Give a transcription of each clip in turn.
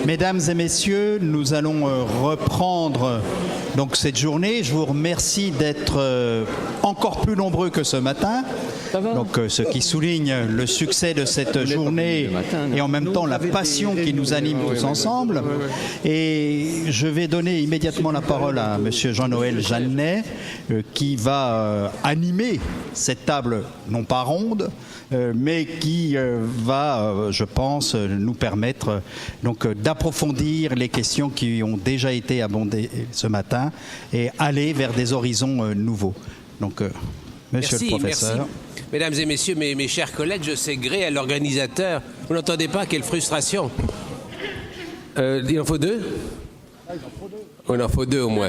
Mesdames et messieurs, nous allons reprendre donc cette journée. Je vous remercie d'être encore plus nombreux que ce matin. Donc, ce qui souligne le succès de cette journée et en même temps la passion qui nous anime tous ensemble. Et je vais donner immédiatement la parole à Monsieur Jean-Noël Jeannet qui va animer cette table, non pas ronde, mais qui va, je pense, nous permettre donc d'approfondir les questions qui ont déjà été abordées ce matin et aller vers des horizons nouveaux. Donc, Monsieur le professeur. Merci. Mesdames et messieurs, mes chers collègues, je sais gré à l'organisateur. Vous n'entendez pas? Quelle frustration. Il en faut deux? Il en faut deux au moins.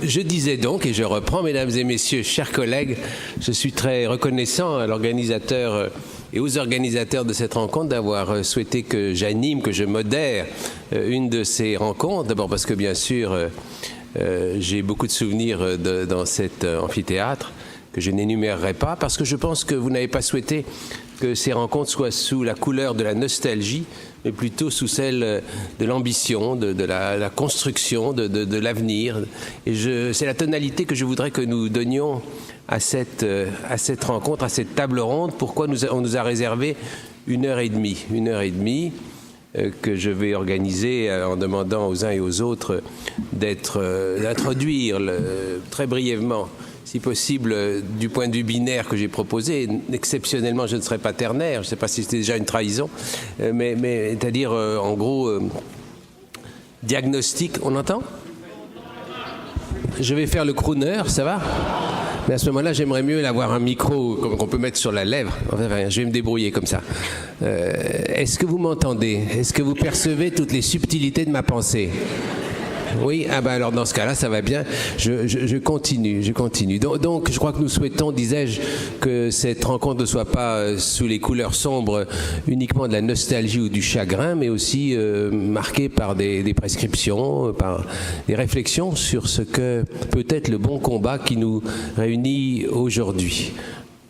Je disais donc, et je reprends, mesdames et messieurs, chers collègues, je suis très reconnaissant à l'organisateur et aux organisateurs de cette rencontre d'avoir souhaité que j'anime, que je modère une de ces rencontres. D'abord parce que, bien sûr, j'ai beaucoup de souvenirs dans cet amphithéâtre que je n'énumérerai pas, parce que je pense que vous n'avez pas souhaité que ces rencontres soient sous la couleur de la nostalgie, mais plutôt sous celle de l'ambition, de la construction, de l'avenir. Et c'est la tonalité que je voudrais que nous donnions à cette rencontre, à cette table ronde. Pourquoi on nous a réservé 1h30 1h30 que je vais organiser en demandant aux uns et aux autres d'introduire très brièvement, si possible, du point de vue binaire que j'ai proposé. Exceptionnellement, je ne serai pas ternaire, je ne sais pas si c'était déjà une trahison, mais c'est-à-dire, en gros, diagnostic. On entend? Je vais faire le crooner, ça va? Mais à ce moment-là, j'aimerais mieux avoir un micro qu'on peut mettre sur la lèvre. Enfin, je vais me débrouiller comme ça. Est-ce que vous m'entendez? Est-ce que vous percevez toutes les subtilités de ma pensée? Oui, ah ben alors dans ce cas-là, ça va bien. Je continue. Donc, je crois que nous souhaitons, disais-je, que cette rencontre ne soit pas sous les couleurs sombres uniquement de la nostalgie ou du chagrin, mais aussi marquée par des prescriptions, par des réflexions sur ce que peut être le bon combat qui nous réunit aujourd'hui.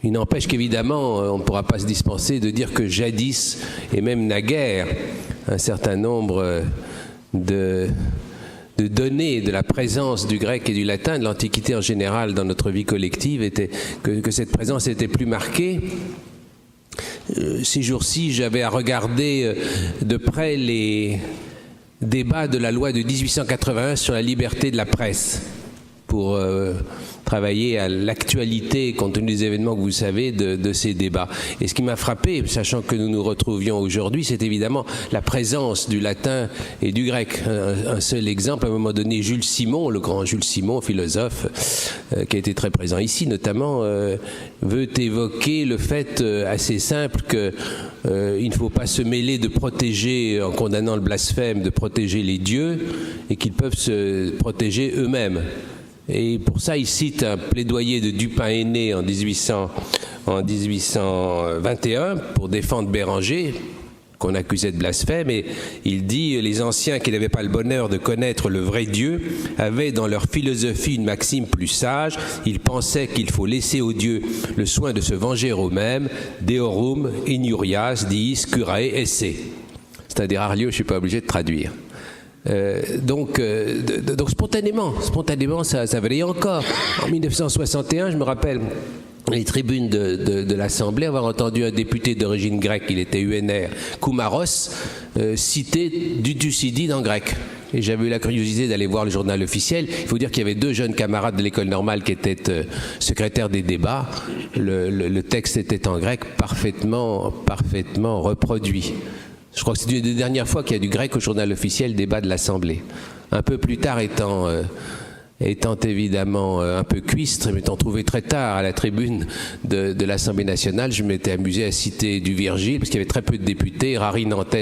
Il n'empêche qu'évidemment, on ne pourra pas se dispenser de dire que jadis, et même naguère, un certain nombre de données de la présence du grec et du latin, de l'Antiquité en général dans notre vie collective, que cette présence était plus marquée. Ces jours-ci, j'avais à regarder de près les débats de la loi de 1881 sur la liberté de la presse pour travailler à l'actualité, compte tenu des événements que vous savez, de ces débats. Et ce qui m'a frappé, sachant que nous nous retrouvions aujourd'hui, c'est évidemment la présence du latin et du grec. Un seul exemple, à un moment donné, Jules Simon, le grand Jules Simon, philosophe, qui a été très présent ici notamment, veut évoquer le fait assez simple que il ne faut pas se mêler de protéger, en condamnant le blasphème, de protéger les dieux, et qu'ils peuvent se protéger eux-mêmes. Et pour ça, il cite un plaidoyer de Dupin-Aîné en 1821 pour défendre Béranger, qu'on accusait de blasphème, et il dit « Les anciens qui n'avaient pas le bonheur de connaître le vrai Dieu avaient dans leur philosophie une maxime plus sage. Ils pensaient qu'il faut laisser aux dieux le soin de se venger eux-mêmes. Deorum, injurias, diis, curae, esse. » C'est un des rares lieux où je ne suis pas obligé de traduire. Donc spontanément, ça valait encore. En 1961, je me rappelle les tribunes de l'Assemblée avoir entendu un député d'origine grecque, il était UNR, Koumaros, citer du Thucydide en grec. Et j'avais eu la curiosité d'aller voir le journal officiel. Il faut dire qu'il y avait deux jeunes camarades de l'école normale qui étaient secrétaires des débats. Le texte était en grec, parfaitement reproduit. Je crois que c'est une des dernières fois qu'il y a du grec au journal officiel, débat de l'Assemblée. Un peu plus tard, étant évidemment un peu cuistre, m'étant trouvé très tard à la tribune de l'Assemblée nationale, je m'étais amusé à citer du Virgile, parce qu'il y avait très peu de députés, rari nantes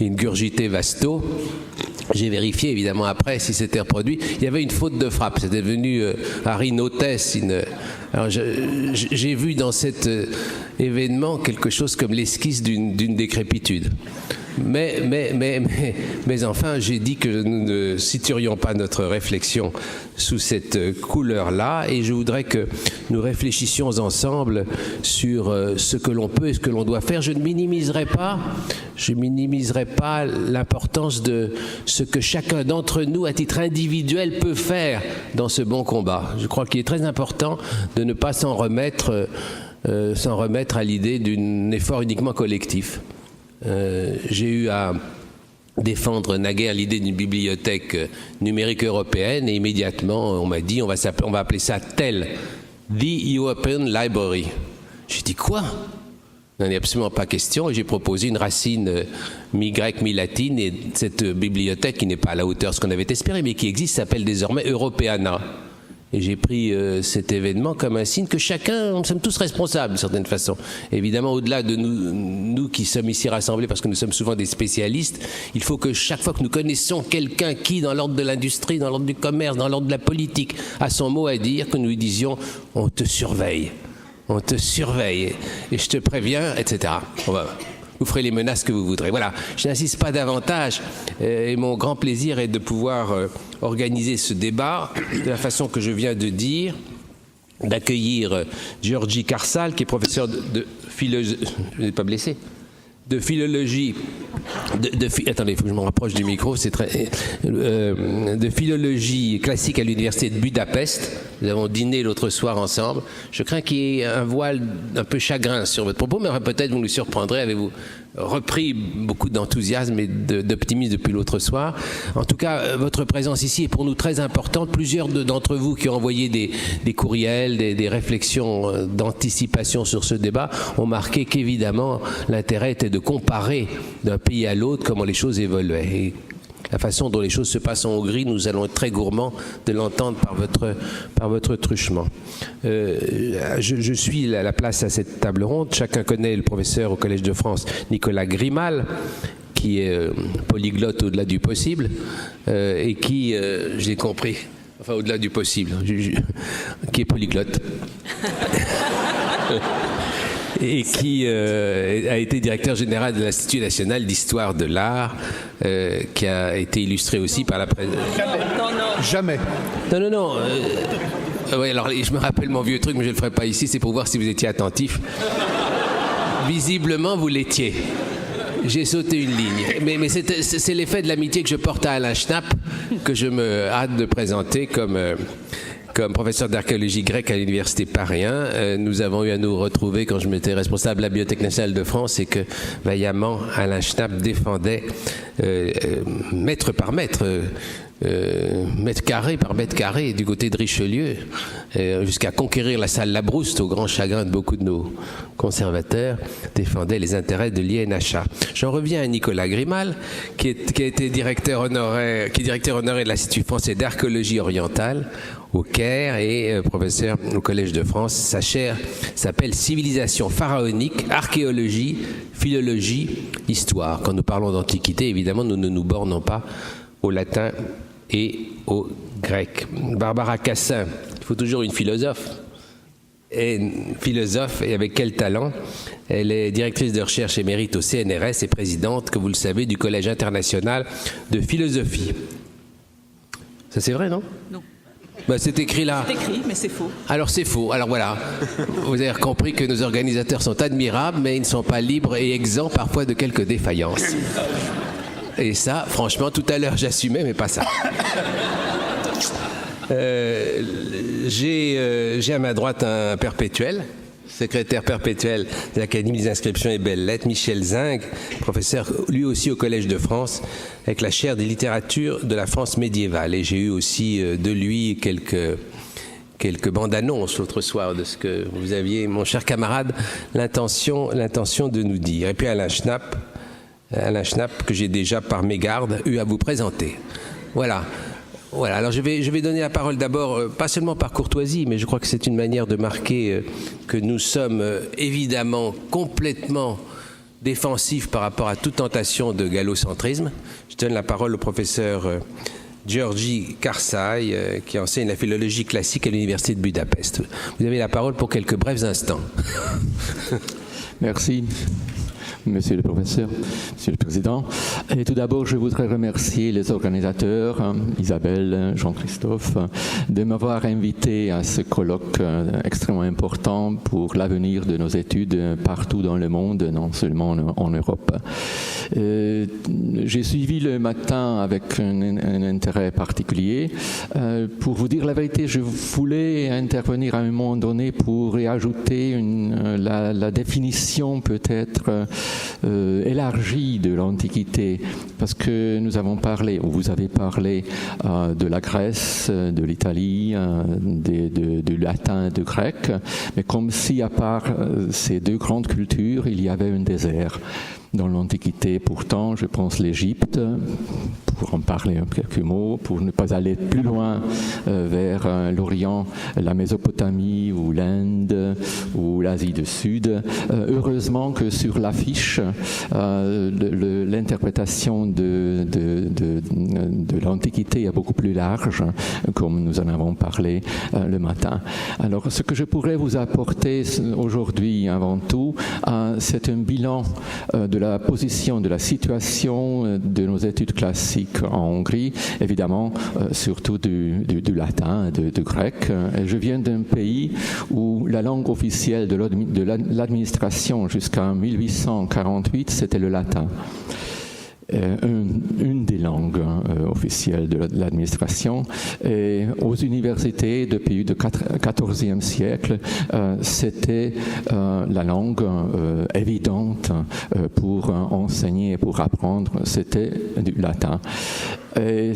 ingurgite vasto. J'ai vérifié évidemment après si c'était reproduit. Il y avait une faute de frappe, c'était devenu rari notes. Alors j'ai vu dans cet événement quelque chose comme l'esquisse d'une décrépitude. Mais enfin, j'ai dit que nous ne situerions pas notre réflexion sous cette couleur-là, et je voudrais que nous réfléchissions ensemble sur ce que l'on peut et ce que l'on doit faire. Je minimiserai pas l'importance de ce que chacun d'entre nous, à titre individuel, peut faire dans ce bon combat. Je crois qu'il est très important de ne pas s'en remettre à l'idée d'un effort uniquement collectif. J'ai eu à défendre naguère l'idée d'une bibliothèque numérique européenne, et immédiatement on m'a dit on va appeler ça TEL, The European Library. J'ai dit quoi? Il n'en est absolument pas question, et j'ai proposé une racine mi-grecque, mi-latine, et cette bibliothèque qui n'est pas à la hauteur de ce qu'on avait espéré, mais qui existe, s'appelle désormais Europeana. Et j'ai pris cet événement comme un signe que chacun, nous sommes tous responsables d'une certaine façon. Évidemment, au-delà de nous qui sommes ici rassemblés, parce que nous sommes souvent des spécialistes, il faut que chaque fois que nous connaissons quelqu'un qui, dans l'ordre de l'industrie, dans l'ordre du commerce, dans l'ordre de la politique, a son mot à dire, que nous lui disions « on te surveille, et je te préviens, etc. » Vous ferez les menaces que vous voudrez. Voilà, je n'insiste pas davantage, et mon grand plaisir est de pouvoir organiser ce débat de la façon que je viens de dire, d'accueillir György Karszál, qui est professeur de philologie. Je n'ai pas blessé. De philologie. Attendez, il faut que je me rapproche du micro, c'est très. De philologie classique à l'université de Budapest. Nous avons dîné l'autre soir ensemble. Je crains qu'il y ait un voile un peu chagrin sur votre propos, mais peut-être vous nous surprendrez. Avez-vous repris beaucoup d'enthousiasme et d'optimisme depuis l'autre soir? En tout cas, votre présence ici est pour nous très importante. Plusieurs d'entre vous qui ont envoyé des courriels, des réflexions d'anticipation sur ce débat ont marqué qu'évidemment l'intérêt était de comparer d'un pays à l'autre comment les choses évoluaient. Et la façon dont les choses se passent en Hongrie, nous allons être très gourmands de l'entendre par votre truchement. Je suis à la place à cette table ronde. Chacun connaît le professeur au Collège de France, Nicolas Grimal, qui est polyglotte au-delà du possible, et qui, j'ai compris, enfin au-delà du possible, qui est polyglotte. Et qui a été directeur général de l'Institut national d'histoire de l'art, qui a été illustré aussi par la presse. Jamais. Non. Ouais, alors je me rappelle mon vieux truc, mais je ne le ferai pas ici, c'est pour voir si vous étiez attentif. Visiblement, vous l'étiez. J'ai sauté une ligne. Mais c'est l'effet de l'amitié que je porte à Alain Schnapp, que je me hâte de présenter comme professeur d'archéologie grecque à l'université Paris 1, nous avons eu à nous retrouver quand je m'étais responsable de la Bibliothèque nationale de France, et que vaillamment Alain Schnapp défendait mètre par mètre, mètre carré par mètre carré du côté de Richelieu, jusqu'à conquérir la salle Labrouste au grand chagrin de beaucoup de nos conservateurs, défendait les intérêts de l'INHA. J'en reviens à Nicolas Grimal, qui a été directeur honoraire de l'Institut français d'archéologie orientale au Caire et professeur au Collège de France. Sa chaire s'appelle Civilisation pharaonique, archéologie, philologie, histoire. Quand nous parlons d'Antiquité, évidemment, nous ne nous bornons pas au latin et au grec. Barbara Cassin, il faut toujours une philosophe. Et avec quel talent. Elle est directrice de recherche émérite au CNRS et présidente, que vous le savez, du Collège international de philosophie. Ça c'est vrai, non? Non. Ben, c'est écrit là. C'est écrit, mais c'est faux. Alors c'est faux. Alors voilà. Vous avez compris que nos organisateurs sont admirables, mais ils ne sont pas libres et exempts parfois de quelques défaillances. Et ça, franchement, tout à l'heure j'assumais, mais pas ça. J'ai à ma droite un perpétuel, secrétaire perpétuel de l'Académie des inscriptions et belles-lettres, Michel Zinc, professeur lui aussi au Collège de France, avec la chaire des littératures de la France médiévale. Et j'ai eu aussi de lui quelques bandes-annonces l'autre soir de ce que vous aviez, mon cher camarade, l'intention de nous dire. Et puis Alain Schnapp, que j'ai déjà par mégarde eu à vous présenter. Voilà, alors je vais donner la parole d'abord, pas seulement par courtoisie, mais je crois que c'est une manière de marquer que nous sommes évidemment complètement défensifs par rapport à toute tentation de gallocentrisme. Je donne la parole au professeur György Karszál, qui enseigne la philologie classique à l'université de Budapest. Vous avez la parole pour quelques brefs instants. Merci. Monsieur le professeur, Monsieur le Président. Et tout d'abord, je voudrais remercier les organisateurs, Isabelle, Jean-Christophe, de m'avoir invité à ce colloque extrêmement important pour l'avenir de nos études partout dans le monde, non seulement en Europe. J'ai suivi le matin avec un intérêt particulier. Pour vous dire la vérité, je voulais intervenir à un moment donné pour y ajouter la définition peut-être élargie de l'Antiquité, parce que nous avons parlé, ou vous avez parlé de la Grèce, de l'Italie, du latin et du grec, mais comme si à part ces deux grandes cultures, il y avait un désert. Dans l'Antiquité, pourtant, je pense l'Égypte, pour en parler quelques mots, pour ne pas aller plus loin vers l'Orient, la Mésopotamie ou l'Inde ou l'Asie du Sud. Heureusement que sur l'affiche, l'interprétation de l'Antiquité est beaucoup plus large, comme nous en avons parlé le matin. Alors, ce que je pourrais vous apporter aujourd'hui, avant tout, c'est un bilan de la position, de la situation de nos études classiques en Hongrie, évidemment, surtout du latin, du grec. Je viens d'un pays où la langue officielle de l'administration jusqu'en 1848, c'était le latin. Une des langues officielles de l'administration. Et aux universités depuis le XIVe siècle, c'était la langue évidente pour enseigner et pour apprendre, c'était du latin. Et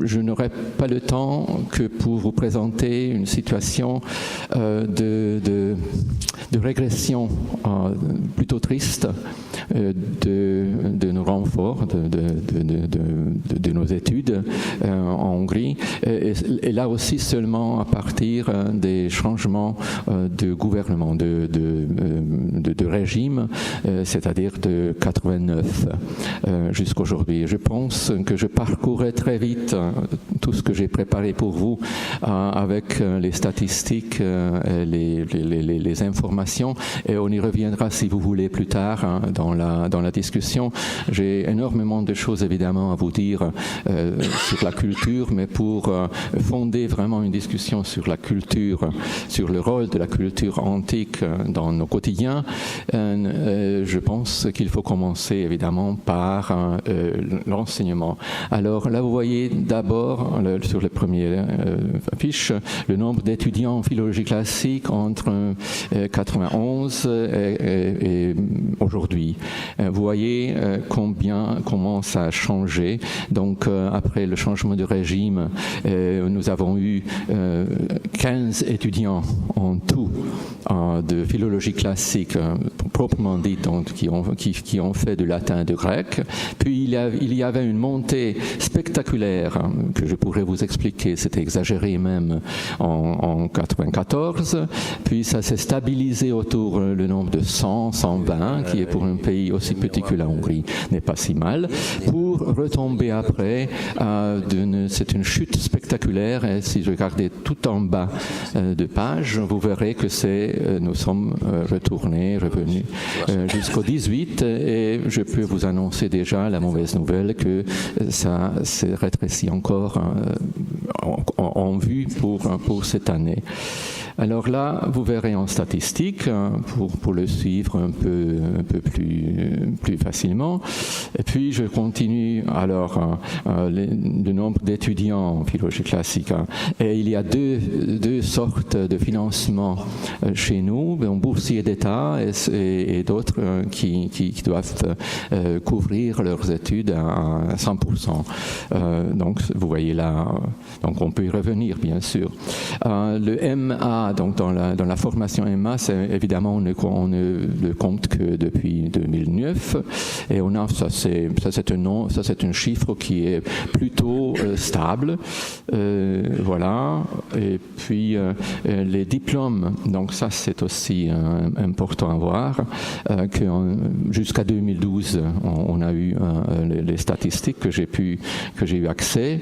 je n'aurai pas le temps que pour vous présenter une situation de régression plutôt triste de nos renforts, de nos études en Hongrie, et là aussi seulement à partir des changements de gouvernement, de régime, c'est-à-dire de 89 jusqu'à aujourd'hui. Je pense que je parcourrai très vite tout ce que j'ai préparé pour vous avec les statistiques, les informations, et on y reviendra si vous voulez plus tard dans la discussion. J'ai énormément de choses évidemment à vous dire sur la culture, mais pour fonder vraiment une discussion sur la culture, sur le rôle de la culture antique dans nos quotidiens, je pense qu'il faut commencer évidemment par l'enseignement. Alors là, vous voyez d'abord sur les premières fiches le nombre d'étudiants en philologie classique entre 91 et aujourd'hui. Vous voyez comment ça a changé. Donc après le changement de régime, nous avons eu 15 étudiants en tout de philologie classique proprement dit, donc, qui ont fait du latin et du grec. Puis il y avait une montée spectaculaire que je pourrais vous expliquer, c'était exagéré même en 94. Puis ça s'est stabilisé autour le nombre de 100, 120, qui est pour un pays aussi petit que la Hongrie n'est pas si mal, pour retomber après c'est une chute spectaculaire. Et si je regardais tout en bas de page, vous verrez que nous sommes revenus jusqu'au 18, et je peux vous annoncer déjà la mauvaise nouvelle que ça s'est rétréci encore en vue pour cette année. Alors là, vous verrez en statistique, pour le suivre un peu plus facilement. Et puis, je continue alors le nombre d'étudiants en philologie classique. Et il y a deux sortes de financement chez nous, boursiers d'État et d'autres qui doivent couvrir leurs études à 100%. Donc, vous voyez là, donc on peut y revenir, bien sûr. Le MA, donc dans la formation MA, c'est évidemment on ne le compte que depuis 2009, et on a ça c'est un chiffre qui est plutôt stable, voilà. Et puis les diplômes, donc ça c'est aussi important à voir, que jusqu'à 2012 on a eu les statistiques que j'ai eu accès,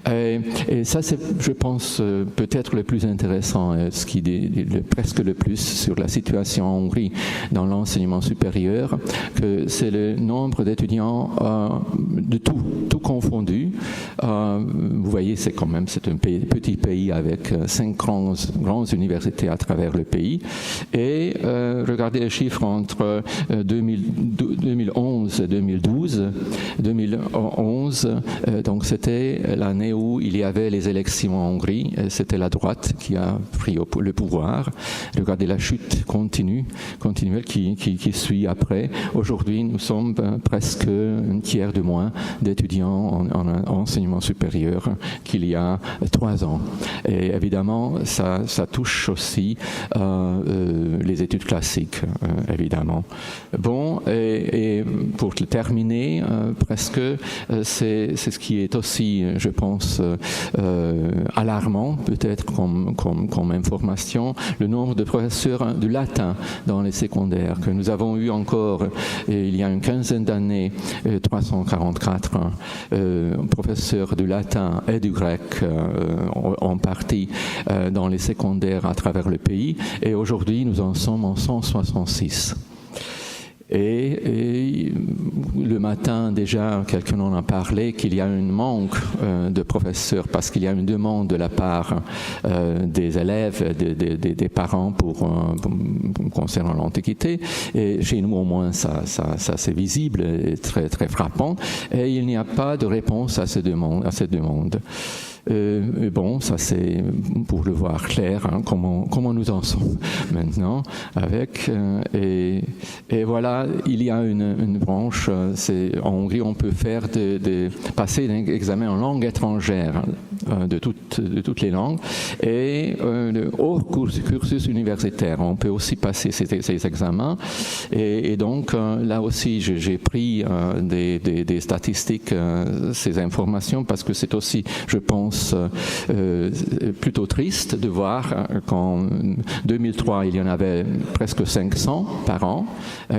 et ça c'est, je pense, peut-être le plus intéressant intéressant, ce qui dit presque le plus sur la situation en Hongrie dans l'enseignement supérieur, que c'est le nombre d'étudiants de tout confondu. Vous voyez, c'est un petit pays avec 5 grandes universités à travers le pays. Et regardez les chiffres entre 2011 et 2012. 2011, donc c'était l'année où il y avait les élections en Hongrie. C'était la droite qui a pris le pouvoir. Regardez la chute continuelle qui suit après. Aujourd'hui, nous sommes presque un tiers de moins d'étudiants en enseignement supérieur qu'il y a 3 ans. Et évidemment, ça touche aussi les études classiques, évidemment. Bon, et pour terminer, presque, c'est ce qui est aussi, je pense, alarmant, peut-être comme information, le nombre de professeurs de latin dans les secondaires, que nous avons eu encore, il y a une quinzaine d'années, 344 professeurs de latin et du grec en partie dans les secondaires à travers le pays, et aujourd'hui nous en sommes en 166. Et le matin, déjà, quelqu'un en a parlé, qu'il y a un manque de professeurs parce qu'il y a une demande de la part des élèves, des parents concernant l'Antiquité. Et chez nous, au moins, ça c'est visible et très, très frappant. Et il n'y a pas de réponse à cette demande. Bon, ça c'est pour le voir clair, comment nous en sommes maintenant avec. Et voilà, il y a une branche, en Hongrie, on peut faire passer un examen en langue étrangère de toutes les langues, et hors cursus universitaire, on peut aussi passer ces examens. Et donc, là aussi, j'ai pris des statistiques, ces informations, parce que c'est aussi, je pense, plutôt triste de voir qu'en 2003, il y en avait presque 500 par an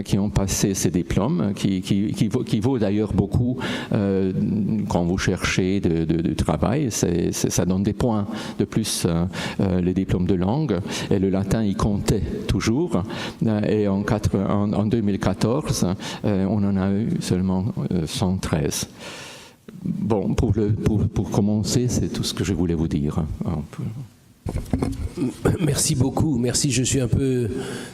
qui ont passé ces diplômes, qui vaut d'ailleurs beaucoup quand vous cherchez de travail. Ça donne des points de plus, les diplômes de langue. Et le latin, il comptait toujours. Et en 2014, on en a eu seulement 113. Bon, pour commencer, c'est tout ce que je voulais vous dire. Merci beaucoup. Merci. Je suis un peu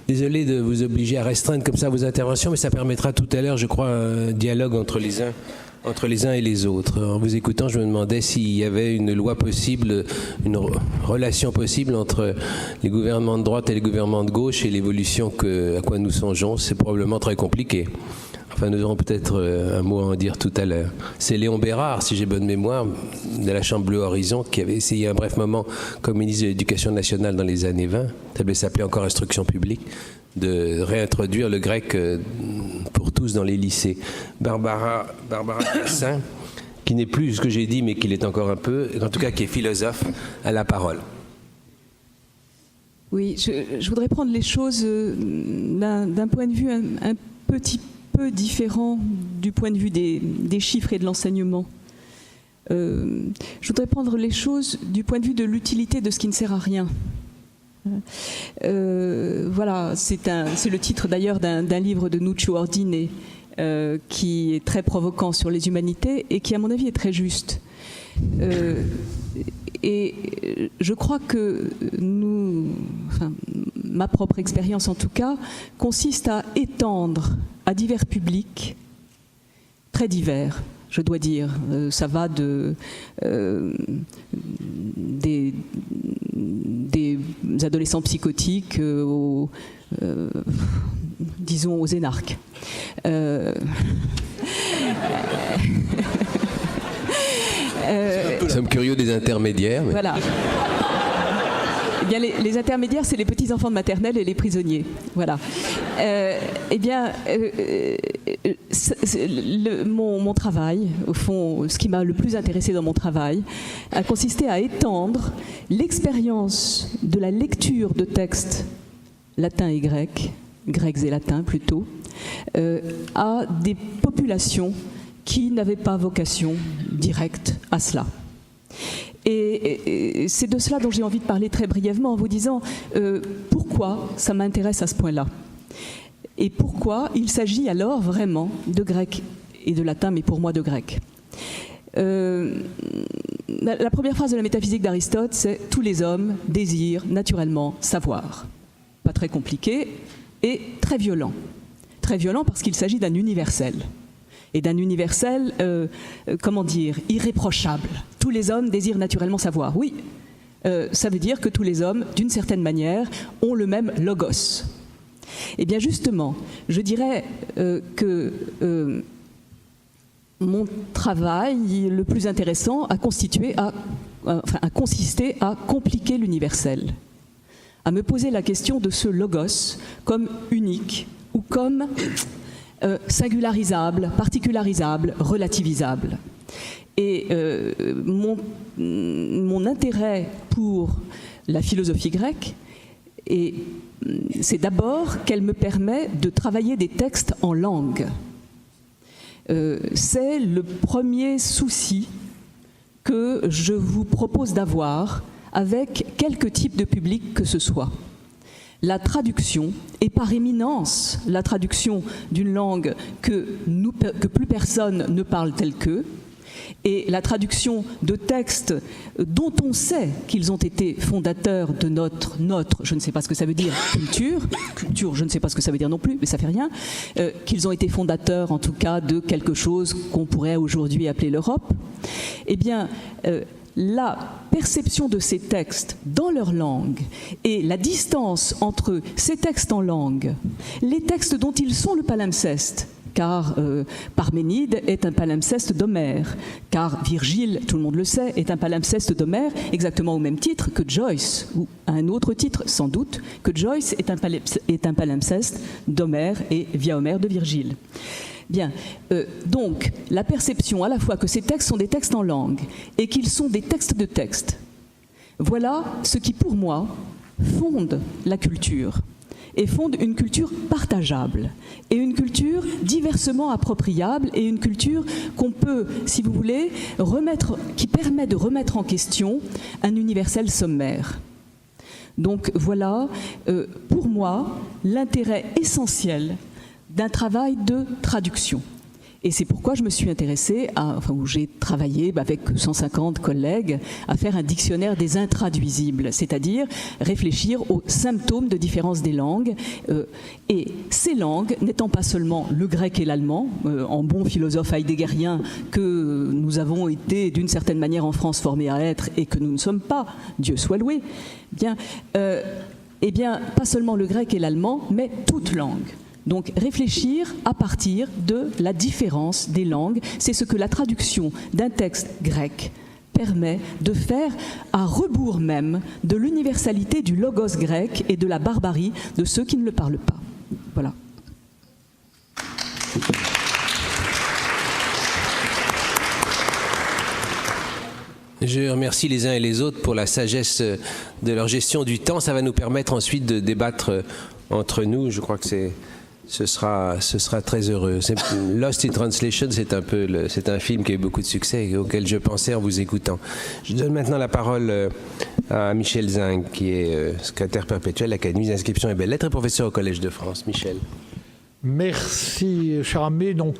désolé de vous obliger à restreindre comme ça vos interventions, mais ça permettra tout à l'heure, je crois, un dialogue entre les uns et les autres. En vous écoutant, je me demandais s'il y avait une loi possible, une relation possible entre les gouvernements de droite et les gouvernements de gauche et l'évolution à quoi nous songeons. C'est probablement très compliqué. Enfin, nous aurons peut-être un mot à en dire tout à l'heure. C'est Léon Bérard, si j'ai bonne mémoire, de la Chambre Bleue Horizon, qui avait essayé un bref moment comme ministre de l'Éducation nationale dans les années 20, ça devait s'appeler encore instruction publique, de réintroduire le grec pour tous dans les lycées. Barbara Cassin, qui n'est plus ce que j'ai dit, mais qui l'est encore un peu, en tout cas qui est philosophe, a la parole. Oui, je voudrais prendre les choses d'un point de vue un petit peu différent du point de vue des chiffres et de l'enseignement. Je voudrais prendre les choses du point de vue de l'utilité de ce qui ne sert à rien. Voilà, c'est le titre d'ailleurs d'un livre de Nuccio Ordine qui est très provoquant sur les humanités et qui, à mon avis, est très juste. Et je crois que ma propre expérience en tout cas, consiste à étendre à divers publics, très divers, je dois dire. Ça va des adolescents psychotiques disons aux énarques. Nous sommes curieux des intermédiaires. Mais... Voilà. Eh bien, les intermédiaires, c'est les petits-enfants de maternelle et les prisonniers. Voilà. Mon travail, au fond, ce qui m'a le plus intéressé dans mon travail, a consisté à étendre l'expérience de la lecture de textes latins et grecs et latins plutôt, à des populations qui n'avaient pas vocation directe à cela. Et c'est de cela dont j'ai envie de parler très brièvement en vous disant pourquoi ça m'intéresse à ce point-là. Et pourquoi il s'agit alors vraiment de grec et de latin, mais pour moi de grec. La première phrase de la métaphysique d'Aristote, c'est « Tous les hommes désirent naturellement savoir ». Pas très compliqué et très violent. Très violent parce qu'il s'agit d'un universel. Et d'un universel, irréprochable. Tous les hommes désirent naturellement savoir. Oui, ça veut dire que tous les hommes, d'une certaine manière, ont le même logos. Eh bien justement, je dirais que mon travail le plus intéressant a consisté à compliquer l'universel, à me poser la question de ce logos comme unique ou comme singularisable, particularisable, relativisable. Et mon intérêt pour la philosophie grecque, c'est d'abord qu'elle me permet de travailler des textes en langue. C'est le premier souci que je vous propose d'avoir avec quelque type de public que ce soit. La traduction, et par éminence la traduction d'une langue que plus personne ne parle telle qu'eux, et la traduction de textes dont on sait qu'ils ont été fondateurs de notre, je ne sais pas ce que ça veut dire, culture, je ne sais pas ce que ça veut dire non plus, mais ça fait rien, qu'ils ont été fondateurs en tout cas de quelque chose qu'on pourrait aujourd'hui appeler l'Europe, eh bien, la perception de ces textes dans leur langue et la distance entre ces textes en langue, les textes dont ils sont le palimpseste, car Parménide est un palimpseste d'Homère, car Virgile, tout le monde le sait, est un palimpseste d'Homère, exactement au même titre que Joyce, ou à un autre titre sans doute, que Joyce est un palimpseste d'Homère et via Homère de Virgile. Bien, donc la perception à la fois que ces textes sont des textes en langue et qu'ils sont des textes de texte, voilà ce qui pour moi fonde la culture et fonde une culture partageable et une culture diversement appropriable et une culture qu'on peut, si vous voulez, qui permet de remettre en question un universel sommaire. Donc voilà, pour moi, l'intérêt essentiel d'un travail de traduction. Et c'est pourquoi je me suis intéressée où j'ai travaillé avec 150 collègues à faire un dictionnaire des intraduisibles, c'est-à-dire réfléchir aux symptômes de différence des langues. Et ces langues, n'étant pas seulement le grec et l'allemand, en bon philosophe heideggerien que nous avons été d'une certaine manière en France formés à être et que nous ne sommes pas, Dieu soit loué, pas seulement le grec et l'allemand, mais toute langue. Donc réfléchir à partir de la différence des langues, c'est ce que la traduction d'un texte grec permet de faire à rebours même de l'universalité du logos grec et de la barbarie de ceux qui ne le parlent pas. Voilà. Je remercie les uns et les autres pour la sagesse de leur gestion du temps. Ça va nous permettre ensuite de débattre entre nous. Je crois que ce sera très heureux. Lost in Translation, c'est un film qui a eu beaucoup de succès et auquel je pensais en vous écoutant. Je donne maintenant la parole à Michel Zinc, qui est secrétaire perpétuel de l'Académie des inscriptions et belles-lettres et professeur au Collège de France. Michel. Merci, cher ami. Donc,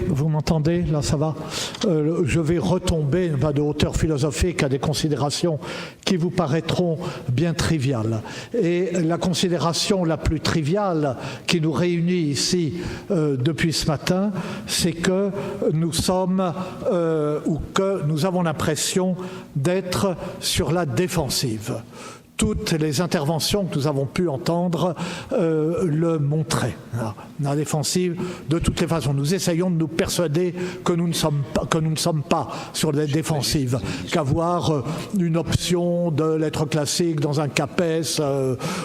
vous m'entendez, là, ça va? Je vais retomber de hauteur philosophique à des considérations qui vous paraîtront bien triviales. Et la considération la plus triviale qui nous réunit ici depuis ce matin, c'est que nous sommes, ou que nous avons l'impression d'être sur la défensive. Toutes les interventions que nous avons pu entendre le montraient. La défensive, de toutes les façons, nous essayons de nous persuader que nous ne sommes pas sur la défensive, qu'avoir une option de lettres classiques dans un CAPES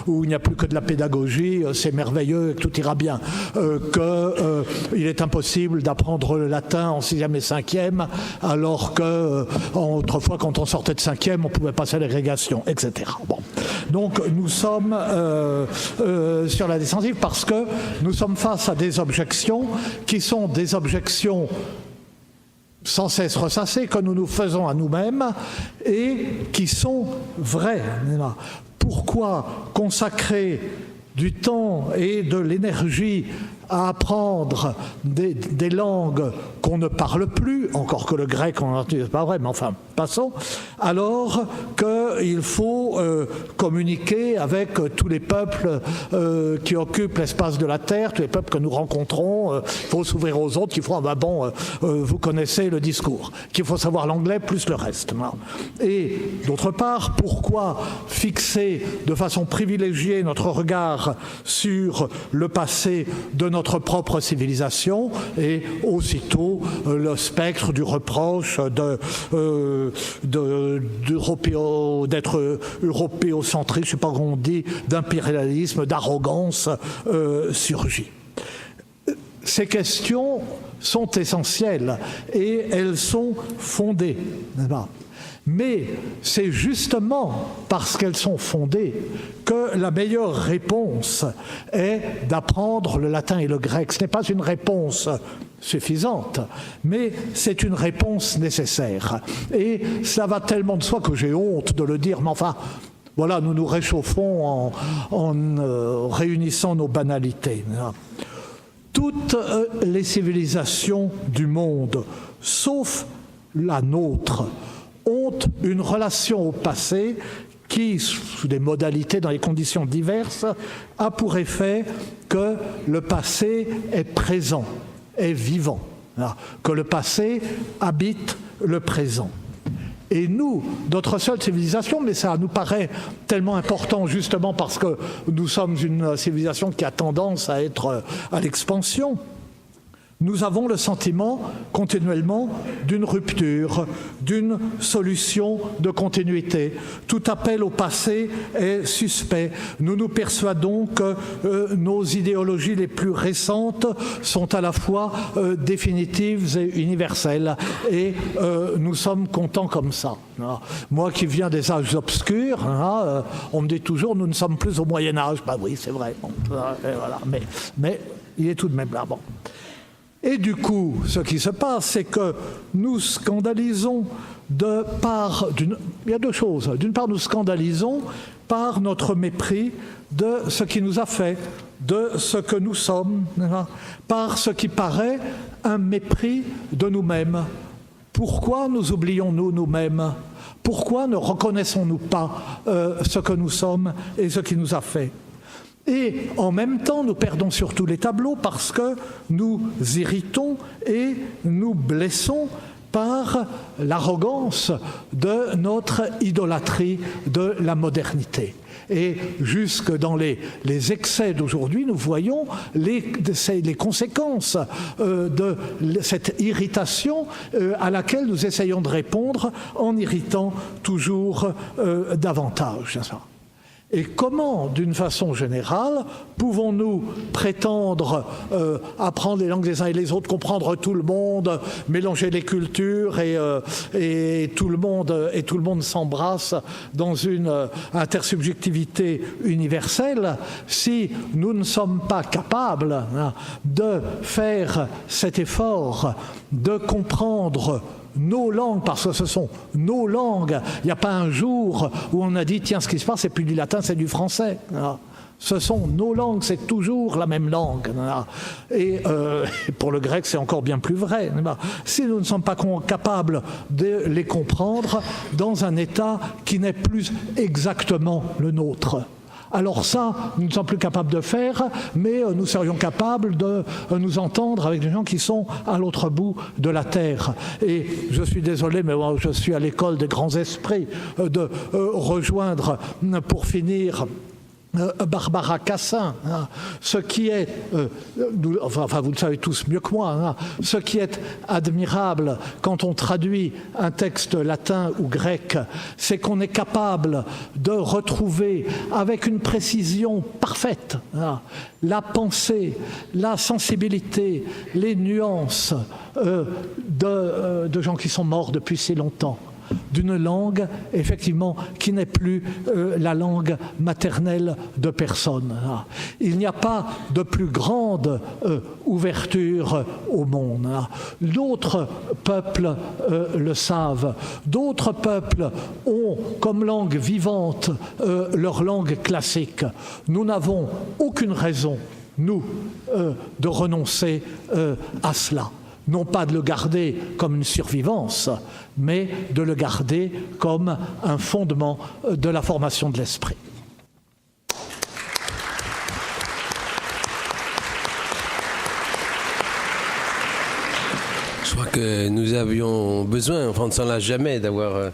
où il n'y a plus que de la pédagogie, c'est merveilleux et que tout ira bien, qu'il est impossible d'apprendre le latin en 6e et 5e, alors que autrefois, quand on sortait de 5e, on pouvait passer à l'agrégation, etc. Bon. Donc nous sommes sur la défensive parce que nous sommes face à des objections qui sont des objections sans cesse ressassés, que nous nous faisons à nous-mêmes et qui sont vrais. Pourquoi consacrer du temps et de l'énergie à apprendre des langues qu'on ne parle plus, encore que le grec, c'est pas vrai, mais enfin, passons, alors qu'il faut communiquer avec tous les peuples qui occupent l'espace de la Terre, tous les peuples que nous rencontrons, il faut s'ouvrir aux autres, qu'il faut, vous connaissez le discours, qu'il faut savoir l'anglais plus le reste. Et d'autre part, pourquoi fixer de façon privilégiée notre regard sur le passé de notre propre civilisation et aussitôt le spectre du reproche d'être européocentrique, je ne sais pas comment on dit, d'impérialisme, d'arrogance surgit. Ces questions sont essentielles et elles sont fondées, n'est-ce pas ? Mais c'est justement parce qu'elles sont fondées que la meilleure réponse est d'apprendre le latin et le grec. Ce n'est pas une réponse suffisante, mais c'est une réponse nécessaire. Et ça va tellement de soi que j'ai honte de le dire, mais enfin, voilà, nous nous réchauffons en réunissant nos banalités. Toutes les civilisations du monde, sauf la nôtre, ont une relation au passé qui, sous des modalités, dans des conditions diverses, a pour effet que le passé est présent, est vivant, que le passé habite le présent. Et nous, notre seule civilisation, mais ça nous paraît tellement important justement parce que nous sommes une civilisation qui a tendance à être à l'expansion, nous avons le sentiment continuellement d'une rupture, d'une solution de continuité. Tout appel au passé est suspect. Nous nous persuadons que nos idéologies les plus récentes sont à la fois définitives et universelles. Et nous sommes contents comme ça. Moi qui viens des âges obscurs, on me dit toujours nous ne sommes plus au Moyen-Âge. Ben oui, c'est vrai. Bon, voilà. Mais il est tout de même là. Bon. Et du coup, ce qui se passe, c'est que nous scandalisons il y a deux choses. D'une part, nous scandalisons par notre mépris de ce qui nous a fait, de ce que nous sommes, par ce qui paraît un mépris de nous-mêmes. Pourquoi nous oublions-nous nous-mêmes ? Pourquoi ne reconnaissons-nous pas ce que nous sommes et ce qui nous a fait ? Et en même temps, nous perdons sur tous les tableaux parce que nous irritons et nous blessons par l'arrogance de notre idolâtrie de la modernité. Et jusque dans les excès d'aujourd'hui, nous voyons les conséquences de cette irritation à laquelle nous essayons de répondre en irritant toujours davantage. Et comment, d'une façon générale, pouvons-nous prétendre apprendre les langues des uns et des autres, comprendre tout le monde, mélanger les cultures et tout le monde s'embrasse dans une intersubjectivité universelle si nous ne sommes pas capables de faire cet effort de comprendre nos langues, parce que ce sont nos langues. Il n'y a pas un jour où on a dit tiens, ce qui se passe, c'est plus du latin, c'est du français. Ce sont nos langues, c'est toujours la même langue. Et pour le grec, c'est encore bien plus vrai. Si nous ne sommes pas capables de les comprendre dans un état qui n'est plus exactement le nôtre, alors ça, nous ne sommes plus capables de faire, mais nous serions capables de nous entendre avec des gens qui sont à l'autre bout de la terre. Et je suis désolé, mais moi, je suis à l'école des grands esprits, de rejoindre, pour finir, Barbara Cassin, ce qui est, enfin vous le savez tous mieux que moi, ce qui est admirable quand on traduit un texte latin ou grec, c'est qu'on est capable de retrouver avec une précision parfaite la pensée, la sensibilité, les nuances de gens qui sont morts depuis si longtemps. d'une langue, effectivement, qui n'est plus la langue maternelle de personne. Il n'y a pas de plus grande ouverture au monde. D'autres peuples le savent. D'autres peuples ont comme langue vivante leur langue classique. Nous n'avons aucune raison, nous, de renoncer à cela. Non pas de le garder comme une survivance, mais de le garder comme un fondement de la formation de l'esprit. Je crois que nous avions besoin, enfin on ne s'en lasse jamais, d'avoir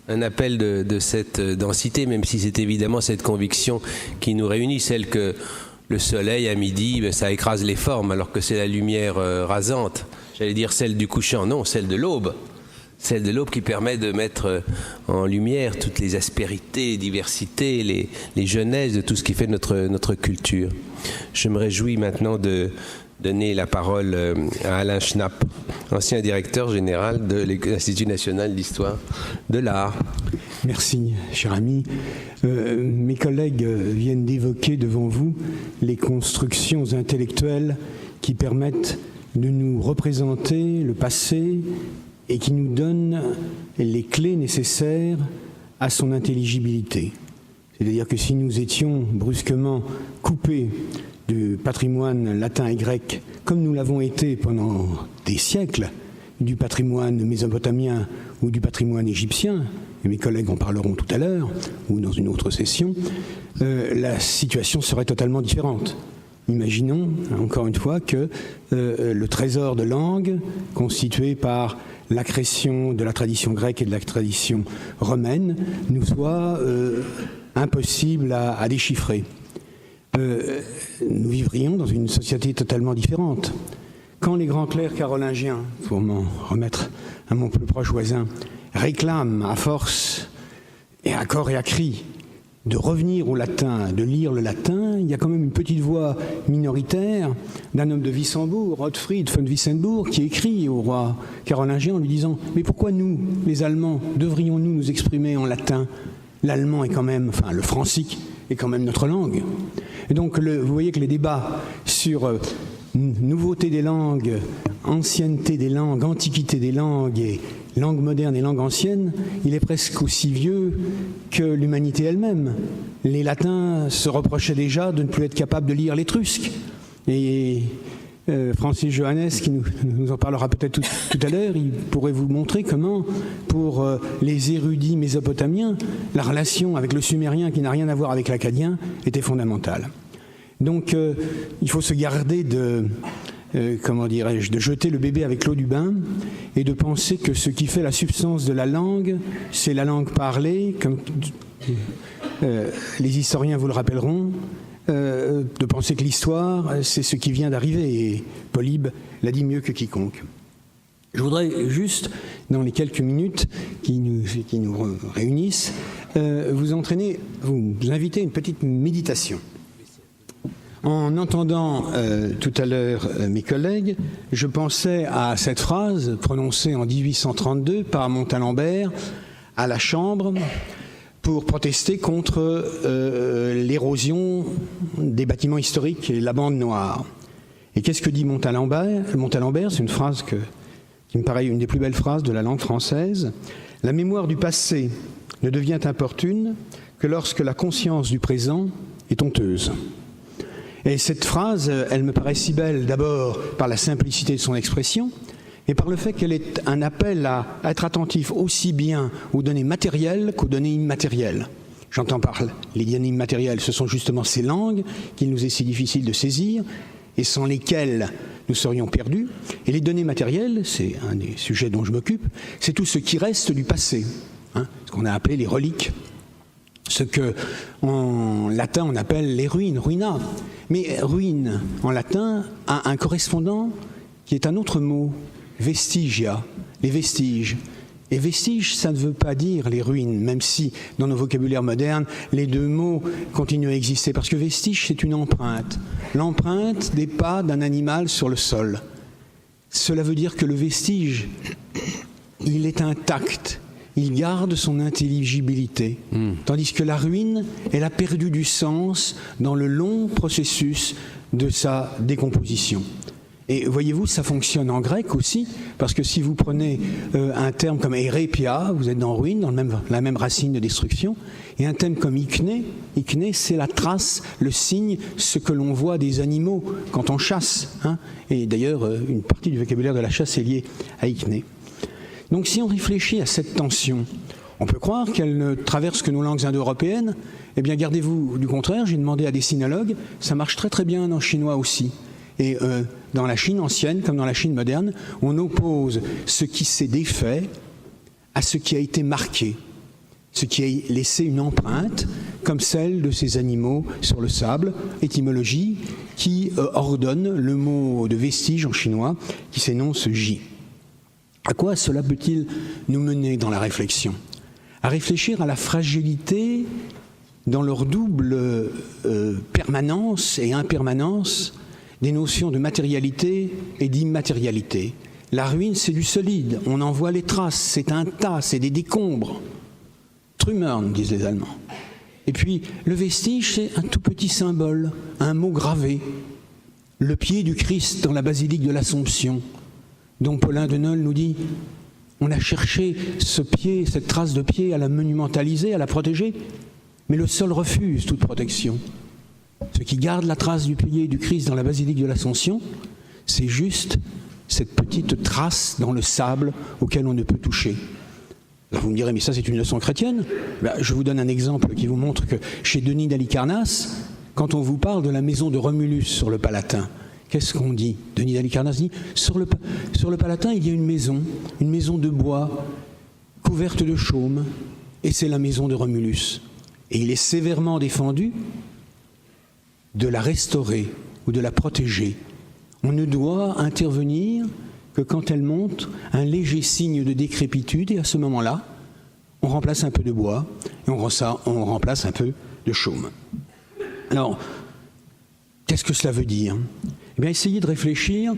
un appel de cette densité, même si c'est évidemment cette conviction qui nous réunit, celle que le soleil à midi, ça écrase les formes, alors que c'est la lumière rasante. J'allais dire celle du couchant, non, celle de l'aube. Celle de l'aube qui permet de mettre en lumière toutes les aspérités, diversités, les jeunesses de tout ce qui fait notre culture. Je me réjouis maintenant de donner la parole à Alain Schnapp, ancien directeur général de l'Institut national d'histoire de l'art. Merci, cher ami. Mes collègues viennent d'évoquer devant vous les constructions intellectuelles qui permettent de nous représenter le passé et qui nous donnent les clés nécessaires à son intelligibilité. C'est-à-dire que si nous étions brusquement coupés du patrimoine latin et grec, comme nous l'avons été pendant des siècles, du patrimoine mésopotamien ou du patrimoine égyptien, et mes collègues en parleront tout à l'heure, ou dans une autre session, la situation serait totalement différente. Imaginons, encore une fois, que le trésor de langue, constitué par l'accrétion de la tradition grecque et de la tradition romaine, nous soit impossible à déchiffrer. Nous vivrions dans une société totalement différente. Quand les grands clercs carolingiens, pour m'en remettre à mon plus proche voisin, réclament à force et à corps et à cri de revenir au latin, de lire le latin, il y a quand même une petite voix minoritaire d'un homme de Wissembourg, Otfried von Wissembourg, qui écrit au roi carolingien en lui disant « Mais pourquoi nous, les Allemands, devrions-nous nous exprimer en latin ? L'allemand est quand même, enfin le francique est quand même notre langue. » Et donc vous voyez que les débats sur nouveauté des langues, ancienneté des langues, antiquité des langues et langue moderne et langue ancienne, il est presque aussi vieux que l'humanité elle-même. Les latins se reprochaient déjà de ne plus être capables de lire l'étrusque. Et Francis Johannes, qui nous en parlera peut-être tout à l'heure, il pourrait vous montrer comment, pour les érudits mésopotamiens, la relation avec le sumérien, qui n'a rien à voir avec l'akkadien, était fondamentale. Donc, il faut se garder de jeter le bébé avec l'eau du bain et de penser que ce qui fait la substance de la langue, c'est la langue parlée, comme les historiens vous le rappelleront, de penser que l'histoire, c'est ce qui vient d'arriver, et Polybe l'a dit mieux que quiconque. Je voudrais juste, dans les quelques minutes qui nous réunissent, vous inviter à une petite méditation. En entendant tout à l'heure mes collègues, je pensais à cette phrase prononcée en 1832 par Montalembert à la Chambre pour protester contre l'érosion des bâtiments historiques et la bande noire. Et qu'est-ce que dit Montalembert ? Montalembert, c'est une phrase qui me paraît une des plus belles phrases de la langue française. « La mémoire du passé ne devient importune que lorsque la conscience du présent est honteuse. » Et cette phrase, elle me paraît si belle, d'abord par la simplicité de son expression, et par le fait qu'elle est un appel à être attentif aussi bien aux données matérielles qu'aux données immatérielles. J'entends par les données immatérielles, ce sont justement ces langues qu'il nous est si difficile de saisir, et sans lesquelles nous serions perdus. Et les données matérielles, c'est un des sujets dont je m'occupe, c'est tout ce qui reste du passé, ce qu'on a appelé les reliques. Ce que en latin on appelle les ruines, ruina. Mais ruine en latin a un correspondant qui est un autre mot, vestigia, les vestiges. Et vestiges, ça ne veut pas dire les ruines, même si dans nos vocabulaires modernes, les deux mots continuent à exister. Parce que vestige, c'est une empreinte. L'empreinte des pas d'un animal sur le sol. Cela veut dire que le vestige, il est intact. il garde son intelligibilité. Tandis que la ruine, elle a perdu du sens dans le long processus de sa décomposition. Et voyez-vous, ça fonctionne en grec aussi, parce que si vous prenez un terme comme erépia, vous êtes dans ruine, dans la même racine de destruction, et un terme comme ikné, c'est la trace, le signe, ce que l'on voit des animaux quand on chasse. Hein. Et d'ailleurs, une partie du vocabulaire de la chasse est liée à ikné. Donc si on réfléchit à cette tension, on peut croire qu'elle ne traverse que nos langues indo-européennes. Eh bien, gardez-vous du contraire, j'ai demandé à des sinologues, ça marche très très bien en chinois aussi. Et dans la Chine ancienne, comme dans la Chine moderne, on oppose ce qui s'est défait à ce qui a été marqué, ce qui a laissé une empreinte, comme celle de ces animaux sur le sable, étymologie qui ordonne le mot de vestige en chinois qui s'énonce J. À quoi cela peut-il nous mener dans la réflexion ? À réfléchir à la fragilité dans leur double permanence et impermanence des notions de matérialité et d'immatérialité. La ruine, c'est du solide, on en voit les traces, c'est un tas, c'est des décombres. Trümmern, disent les Allemands. Et puis, le vestige, c'est un tout petit symbole, un mot gravé. Le pied du Christ dans la basilique de l'Assomption, dont Paulin de Nol nous dit, on a cherché ce pied, cette trace de pied, à la monumentaliser, à la protéger, mais le sol refuse toute protection. Ce qui garde la trace du pied du Christ dans la basilique de l'Assomption, c'est juste cette petite trace dans le sable auquel on ne peut toucher. Alors vous me direz, mais ça c'est une leçon chrétienne ? Je vous donne un exemple qui vous montre que chez Denis d'Halicarnasse, quand on vous parle de la maison de Romulus sur le Palatin, qu'est-ce qu'on dit ? Denis d'Halicarnasse dit, sur le Palatin il y a une maison de bois, couverte de chaume, et c'est la maison de Romulus. Et il est sévèrement défendu de la restaurer ou de la protéger. On ne doit intervenir que quand elle montre un léger signe de décrépitude, et à ce moment-là, on remplace un peu de bois et on remplace un peu de chaume. Alors, qu'est-ce que cela veut dire ? Eh bien, essayez de réfléchir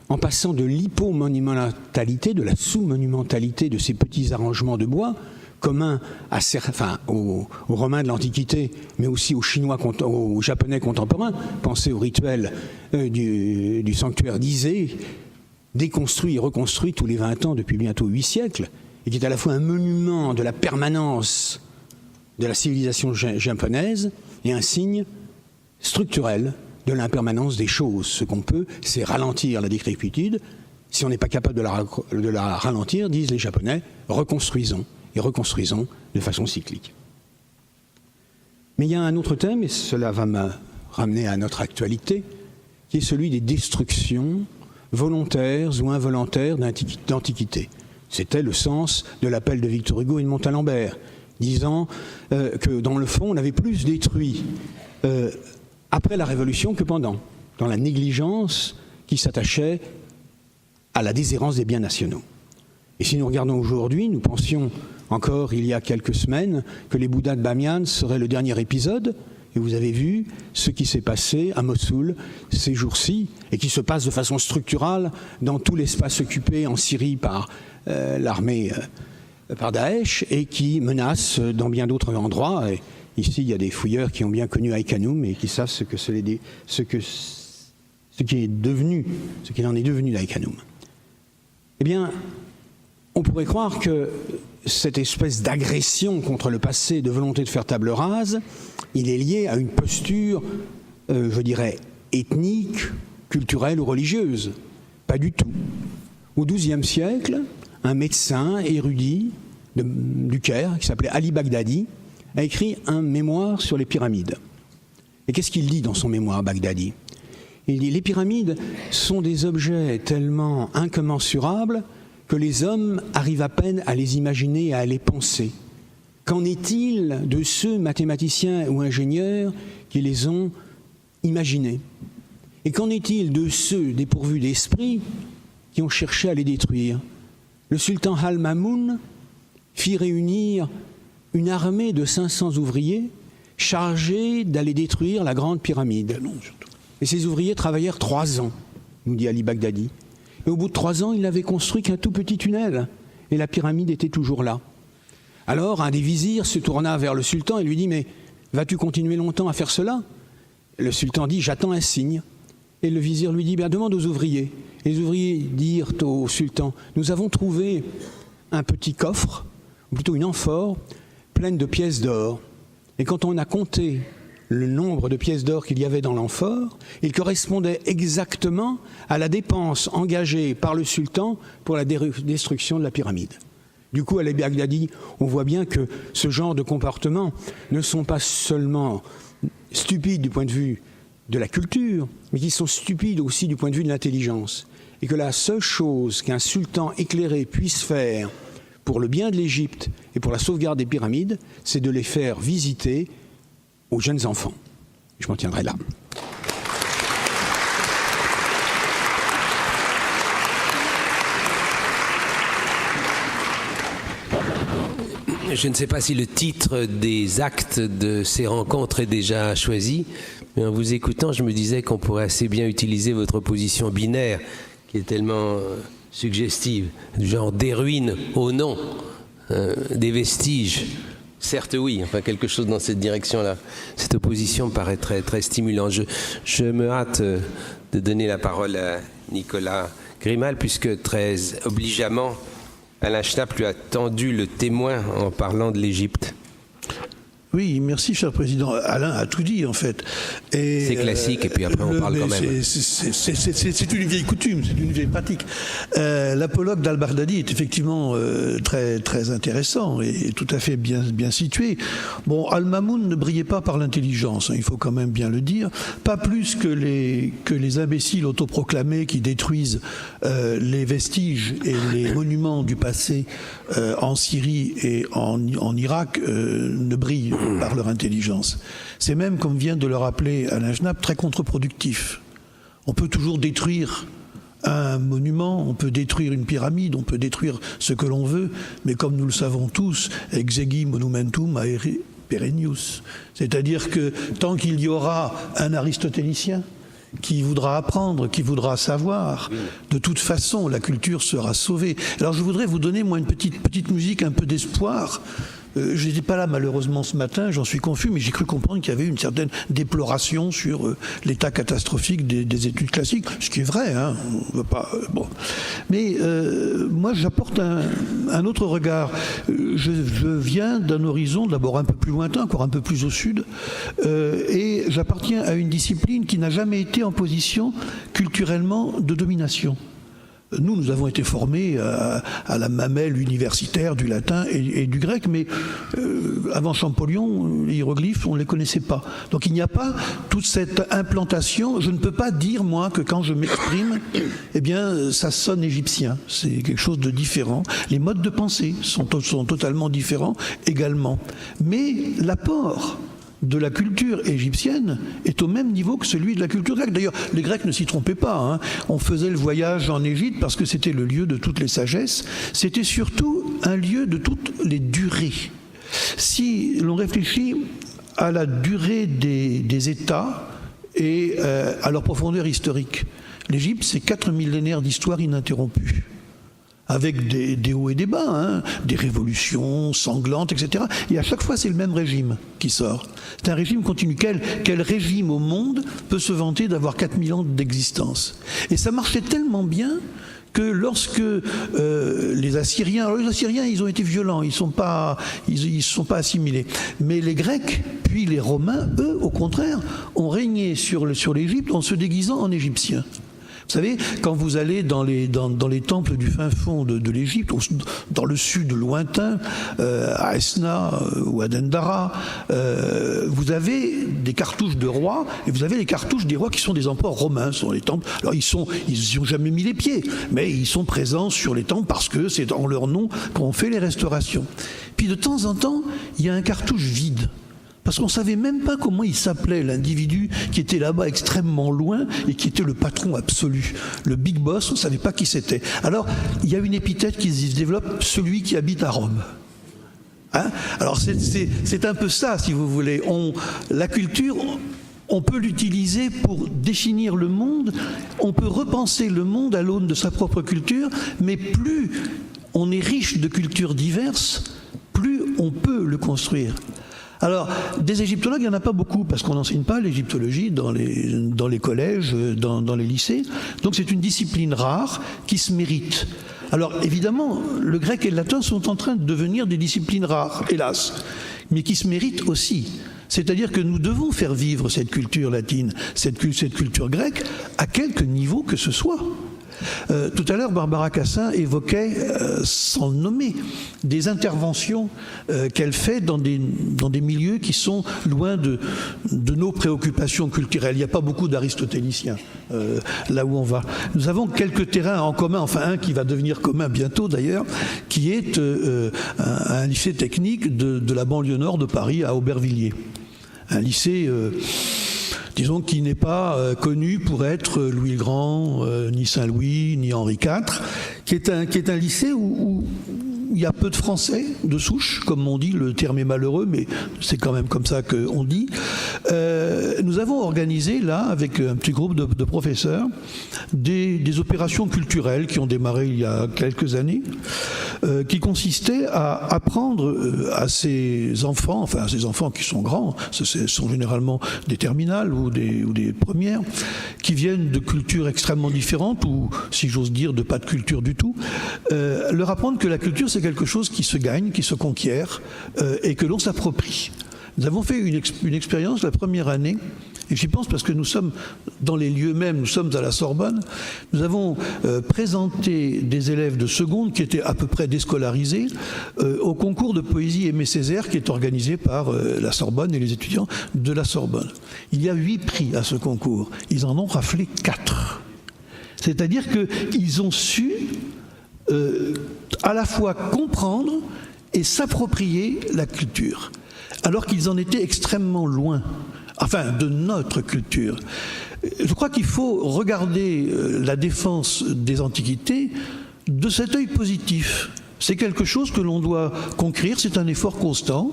en passant de l'hypomonumentalité, de la sous-monumentalité de ces petits arrangements de bois, commun aux Romains de l'Antiquité, mais aussi aux Japonais contemporains. Pensez au rituel du sanctuaire d'Isée, déconstruit et reconstruit tous les 20 ans depuis bientôt 8 siècles, et qui est à la fois un monument de la permanence de la civilisation japonaise et un signe structurel de l'impermanence des choses. Ce qu'on peut, c'est ralentir la décrépitude. Si on n'est pas capable de la ralentir, disent les Japonais, reconstruisons. Et reconstruisons de façon cyclique. Mais il y a un autre thème, et cela va me ramener à notre actualité, qui est celui des destructions volontaires ou involontaires d'Antiquité. C'était le sens de l'appel de Victor Hugo et de Montalembert, disant que dans le fond, on avait plus détruit après la Révolution que pendant, dans la négligence qui s'attachait à la déshérence des biens nationaux. Et si nous regardons aujourd'hui, nous pensions encore il y a quelques semaines que les Bouddhas de Bamiyan seraient le dernier épisode, et vous avez vu ce qui s'est passé à Mossoul ces jours-ci, et qui se passe de façon structurale dans tout l'espace occupé en Syrie par l'armée, par Daesh, et qui menace dans bien d'autres endroits. Et ici, il y a des fouilleurs qui ont bien connu Aïkanoum et qui savent ce qu'il en est devenu d'Aïkanoum. Eh bien, on pourrait croire que cette espèce d'agression contre le passé, de volonté de faire table rase, il est lié à une posture, je dirais, ethnique, culturelle ou religieuse. Pas du tout. Au XIIe siècle, un médecin érudit du Caire, qui s'appelait Ali Baghdadi, a écrit un mémoire sur les pyramides. Et qu'est-ce qu'il dit dans son mémoire, Baghdadi ? Il dit « Les pyramides sont des objets tellement incommensurables que les hommes arrivent à peine à les imaginer et à les penser. Qu'en est-il de ceux mathématiciens ou ingénieurs qui les ont imaginés ? Et qu'en est-il de ceux dépourvus d'esprit qui ont cherché à les détruire ? Le sultan Al-Mamoun fit réunir une armée de 500 ouvriers chargés d'aller détruire la grande pyramide. Et ces ouvriers travaillèrent 3 ans, nous dit Ali Baghdadi. Et au bout de 3 ans, ils n'avaient construit qu'un tout petit tunnel. Et la pyramide était toujours là. Alors un des vizirs se tourna vers le sultan et lui dit « Mais vas-tu continuer longtemps à faire cela ?» Le sultan dit « J'attends un signe. » Et le vizir lui dit « Demande aux ouvriers. » Et les ouvriers dirent au sultan « Nous avons trouvé un petit coffre, ou plutôt une amphore, pleine de pièces d'or. Et quand on a compté le nombre de pièces d'or qu'il y avait dans l'amphore, il correspondait exactement à la dépense engagée par le sultan pour la destruction de la pyramide. » Du coup, à al-Baghdadi, on voit bien que ce genre de comportements ne sont pas seulement stupides du point de vue de la culture, mais qui sont stupides aussi du point de vue de l'intelligence. Et que la seule chose qu'un sultan éclairé puisse faire pour le bien de l'Égypte et pour la sauvegarde des pyramides, c'est de les faire visiter aux jeunes enfants. Je m'en tiendrai là. Je ne sais pas si le titre des actes de ces rencontres est déjà choisi, mais en vous écoutant, je me disais qu'on pourrait assez bien utiliser votre position binaire, qui est tellement suggestive, du genre des ruines au nom, des vestiges. Certes, oui, enfin quelque chose dans cette direction-là. Cette opposition me paraît très, très stimulante. Je me hâte de donner la parole à Nicolas Grimal, puisque très obligeamment, Alain Schnapp lui a tendu le témoin en parlant de l'Égypte. Oui, merci, cher président. Alain a tout dit, en fait. C'est classique, et puis après on parle quand même. C'est une vieille coutume, c'est une vieille pratique. L'apologue d'al-Baghdadi est effectivement très, très intéressant et tout à fait bien situé. Bon, Al-Mamoun ne brillait pas par l'intelligence, hein, il faut quand même bien le dire. Pas plus que les imbéciles autoproclamés qui détruisent les vestiges et les monuments du passé en Syrie et en Irak ne brillent par leur intelligence. C'est même, comme vient de le rappeler Alain Schnapp, très contre-productif. On peut toujours détruire un monument, on peut détruire une pyramide, on peut détruire ce que l'on veut, mais comme nous le savons tous, exegi monumentum aere perennius. C'est-à-dire que tant qu'il y aura un aristotélicien qui voudra apprendre, qui voudra savoir, de toute façon, la culture sera sauvée. Alors je voudrais vous donner, moi, une petite musique, un peu d'espoir. Je n'étais pas là malheureusement ce matin, j'en suis confus, mais j'ai cru comprendre qu'il y avait une certaine déploration sur l'état catastrophique des études classiques, ce qui est vrai, hein, on veut pas. Bon. Mais moi j'apporte un autre regard. Je viens d'un horizon d'abord un peu plus lointain, encore un peu plus au sud, et j'appartiens à une discipline qui n'a jamais été en position culturellement de domination. Nous avons été formés à la mamelle universitaire du latin et du grec, mais avant Champollion, les hiéroglyphes, on ne les connaissait pas. Donc il n'y a pas toute cette implantation. Je ne peux pas dire, moi, que quand je m'exprime, eh bien, ça sonne égyptien. C'est quelque chose de différent. Les modes de pensée sont totalement différents également. Mais l'apport de la culture égyptienne est au même niveau que celui de la culture grecque. D'ailleurs, les Grecs ne s'y trompaient pas, hein. On faisait le voyage en Égypte parce que c'était le lieu de toutes les sagesses. C'était surtout un lieu de toutes les durées. Si l'on réfléchit à la durée des États et à leur profondeur historique, l'Égypte, c'est 4 millénaires d'histoire ininterrompue, avec des hauts et des bas, hein, des révolutions sanglantes, etc. Et à chaque fois, c'est le même régime qui sort. C'est un régime continu. Quel régime au monde peut se vanter d'avoir 4000 ans d'existence? Et ça marchait tellement bien que lorsque les Assyriens... Alors les Assyriens, ils ont été violents, ils ne sont pas assimilés. Mais les Grecs, puis les Romains, eux, au contraire, ont régné sur l'Égypte en se déguisant en Égyptiens. Vous savez, quand vous allez dans les temples du fin fond de l'Égypte, dans le sud lointain, à Esna ou à Dendara, vous avez des cartouches de rois, et vous avez les cartouches des rois qui sont des empereurs romains sur les temples. Alors ils n'y ont jamais mis les pieds, mais ils sont présents sur les temples parce que c'est en leur nom qu'on fait les restaurations. Puis de temps en temps, il y a un cartouche vide. Parce qu'on ne savait même pas comment il s'appelait, l'individu qui était là-bas extrêmement loin et qui était le patron absolu. Le big boss, on ne savait pas qui c'était. Alors, il y a une épithète qui se développe, celui qui habite à Rome. Hein? Alors, c'est un peu ça, si vous voulez. La culture, on peut l'utiliser pour définir le monde, on peut repenser le monde à l'aune de sa propre culture, mais plus on est riche de cultures diverses, plus on peut le construire. Alors, des égyptologues, il n'y en a pas beaucoup, parce qu'on n'enseigne pas l'égyptologie dans les collèges, dans les lycées. Donc c'est une discipline rare qui se mérite. Alors évidemment, le grec et le latin sont en train de devenir des disciplines rares, hélas, mais qui se méritent aussi. C'est-à-dire que nous devons faire vivre cette culture latine, cette culture grecque, à quelque niveau que ce soit. Tout à l'heure, Barbara Cassin évoquait, sans le nommer, des interventions qu'elle fait dans des milieux qui sont loin de nos préoccupations culturelles. Il n'y a pas beaucoup d'aristotéliciens là où on va. Nous avons quelques terrains en commun, enfin un qui va devenir commun bientôt d'ailleurs, qui est un lycée technique de la banlieue nord de Paris, à Aubervilliers. Un lycée... disons qui n'est pas connu pour être Louis le Grand, ni Saint-Louis, ni Henri IV, qui est un lycée où il y a peu de Français de souche, comme on dit, le terme est malheureux, mais c'est quand même comme ça qu'on dit. Nous avons organisé, là, avec un petit groupe de professeurs, des opérations culturelles qui ont démarré il y a quelques années, qui consistaient à apprendre à ces enfants qui sont grands, ce sont généralement des terminales ou des premières, qui viennent de cultures extrêmement différentes, ou, si j'ose dire, de pas de culture du tout, leur apprendre que la culture, c'est quelque chose qui se gagne, qui se conquiert, et que l'on s'approprie. Nous avons fait une expérience la première année, et j'y pense parce que nous sommes dans les lieux mêmes, nous sommes à la Sorbonne. Nous avons présenté des élèves de seconde qui étaient à peu près déscolarisés au concours de poésie Aimé Césaire qui est organisé par la Sorbonne et les étudiants de la Sorbonne. Il y a 8 prix à ce concours. Ils en ont raflé 4. C'est-à-dire qu'ils ont su à la fois comprendre et s'approprier la culture, alors qu'ils en étaient extrêmement loin, enfin de notre culture. Je crois qu'il faut regarder la défense des antiquités de cet œil positif. C'est quelque chose que l'on doit conquérir, c'est un effort constant.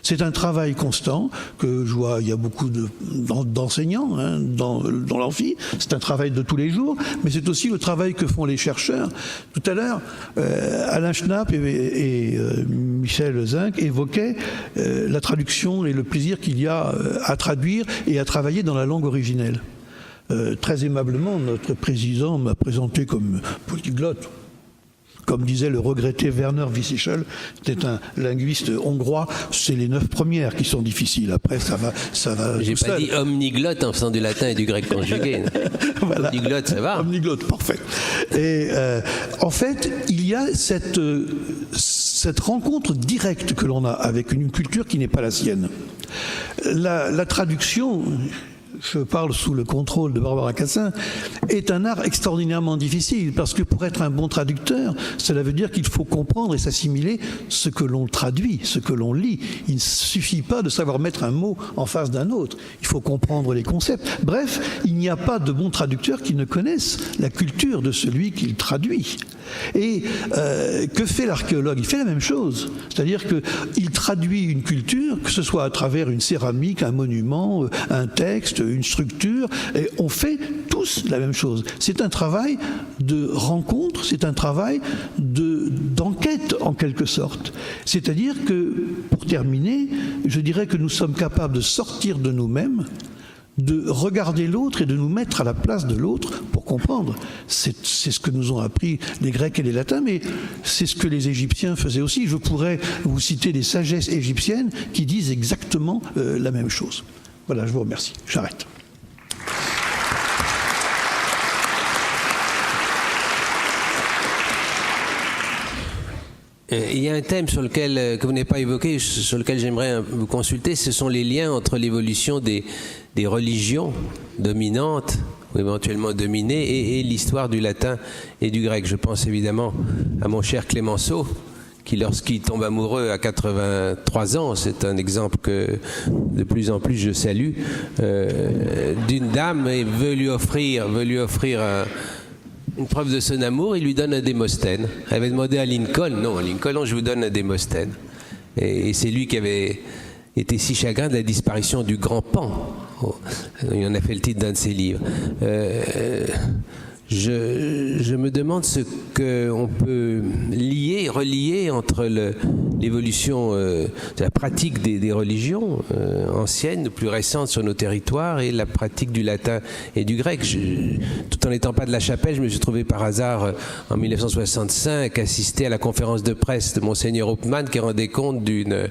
C'est un travail constant que je vois, il y a beaucoup d'enseignants dans l'amphi, c'est un travail de tous les jours, mais c'est aussi le travail que font les chercheurs. Tout à l'heure, Alain Schnapp et Michel Zinc évoquaient la traduction et le plaisir qu'il y a à traduire et à travailler dans la langue originelle. Très aimablement, notre président m'a présenté comme polyglotte. Comme disait le regretté Werner Wieseschel, c'était un linguiste hongrois, c'est les 9 premières qui sont difficiles. Après, ça va. J'ai pas dit omniglotte en faisant du latin et du grec conjugué. Voilà. Omniglotte, ça va. Omniglotte, parfait. Et en fait, il y a cette rencontre directe que l'on a avec une culture qui n'est pas la sienne. La traduction, je parle sous le contrôle de Barbara Cassin, est un art extraordinairement difficile, parce que pour être un bon traducteur, cela veut dire qu'il faut comprendre et s'assimiler ce que l'on traduit, ce que l'on lit. Il ne suffit pas de savoir mettre un mot en face d'un autre, il faut comprendre les concepts. Bref, il n'y a pas de bons traducteurs qui ne connaissent la culture de celui qu'il traduit. Et que fait l'archéologue? Il fait la même chose, c'est-à-dire qu'il traduit une culture, que ce soit à travers une céramique, un monument, un texte, une structure, et on fait tous la même chose. C'est un travail de rencontre, c'est un travail d'enquête en quelque sorte. C'est-à-dire que, pour terminer, je dirais que nous sommes capables de sortir de nous-mêmes, de regarder l'autre et de nous mettre à la place de l'autre pour comprendre. C'est ce que nous ont appris les Grecs et les Latins, mais c'est ce que les Égyptiens faisaient aussi. Je pourrais vous citer des sagesses égyptiennes qui disent exactement la même chose. Voilà, je vous remercie. J'arrête. Il y a un thème sur lequel, que vous n'avez pas évoqué, sur lequel j'aimerais vous consulter, ce sont les liens entre l'évolution des religions dominantes ou éventuellement dominées et l'histoire du latin et du grec. Je pense évidemment à mon cher Clémenceau, qui lorsqu'il tombe amoureux à 83 ans, c'est un exemple que de plus en plus je salue, d'une dame et veut lui offrir une preuve de son amour, il lui donne un Démosthène. Elle avait demandé à Lincoln, non, je vous donne un Démosthène. Et c'est lui qui avait été si chagrin de la disparition du grand Pan. Il en a fait le titre d'un de ses livres. Je me demande ce qu'on peut relier entre l'évolution de la pratique des religions anciennes, plus récentes sur nos territoires, et la pratique du latin et du grec. Tout en n'étant pas de la Chapelle, je me suis trouvé par hasard en 1965 assister à la conférence de presse de Monseigneur Hopman qui rendait compte d'une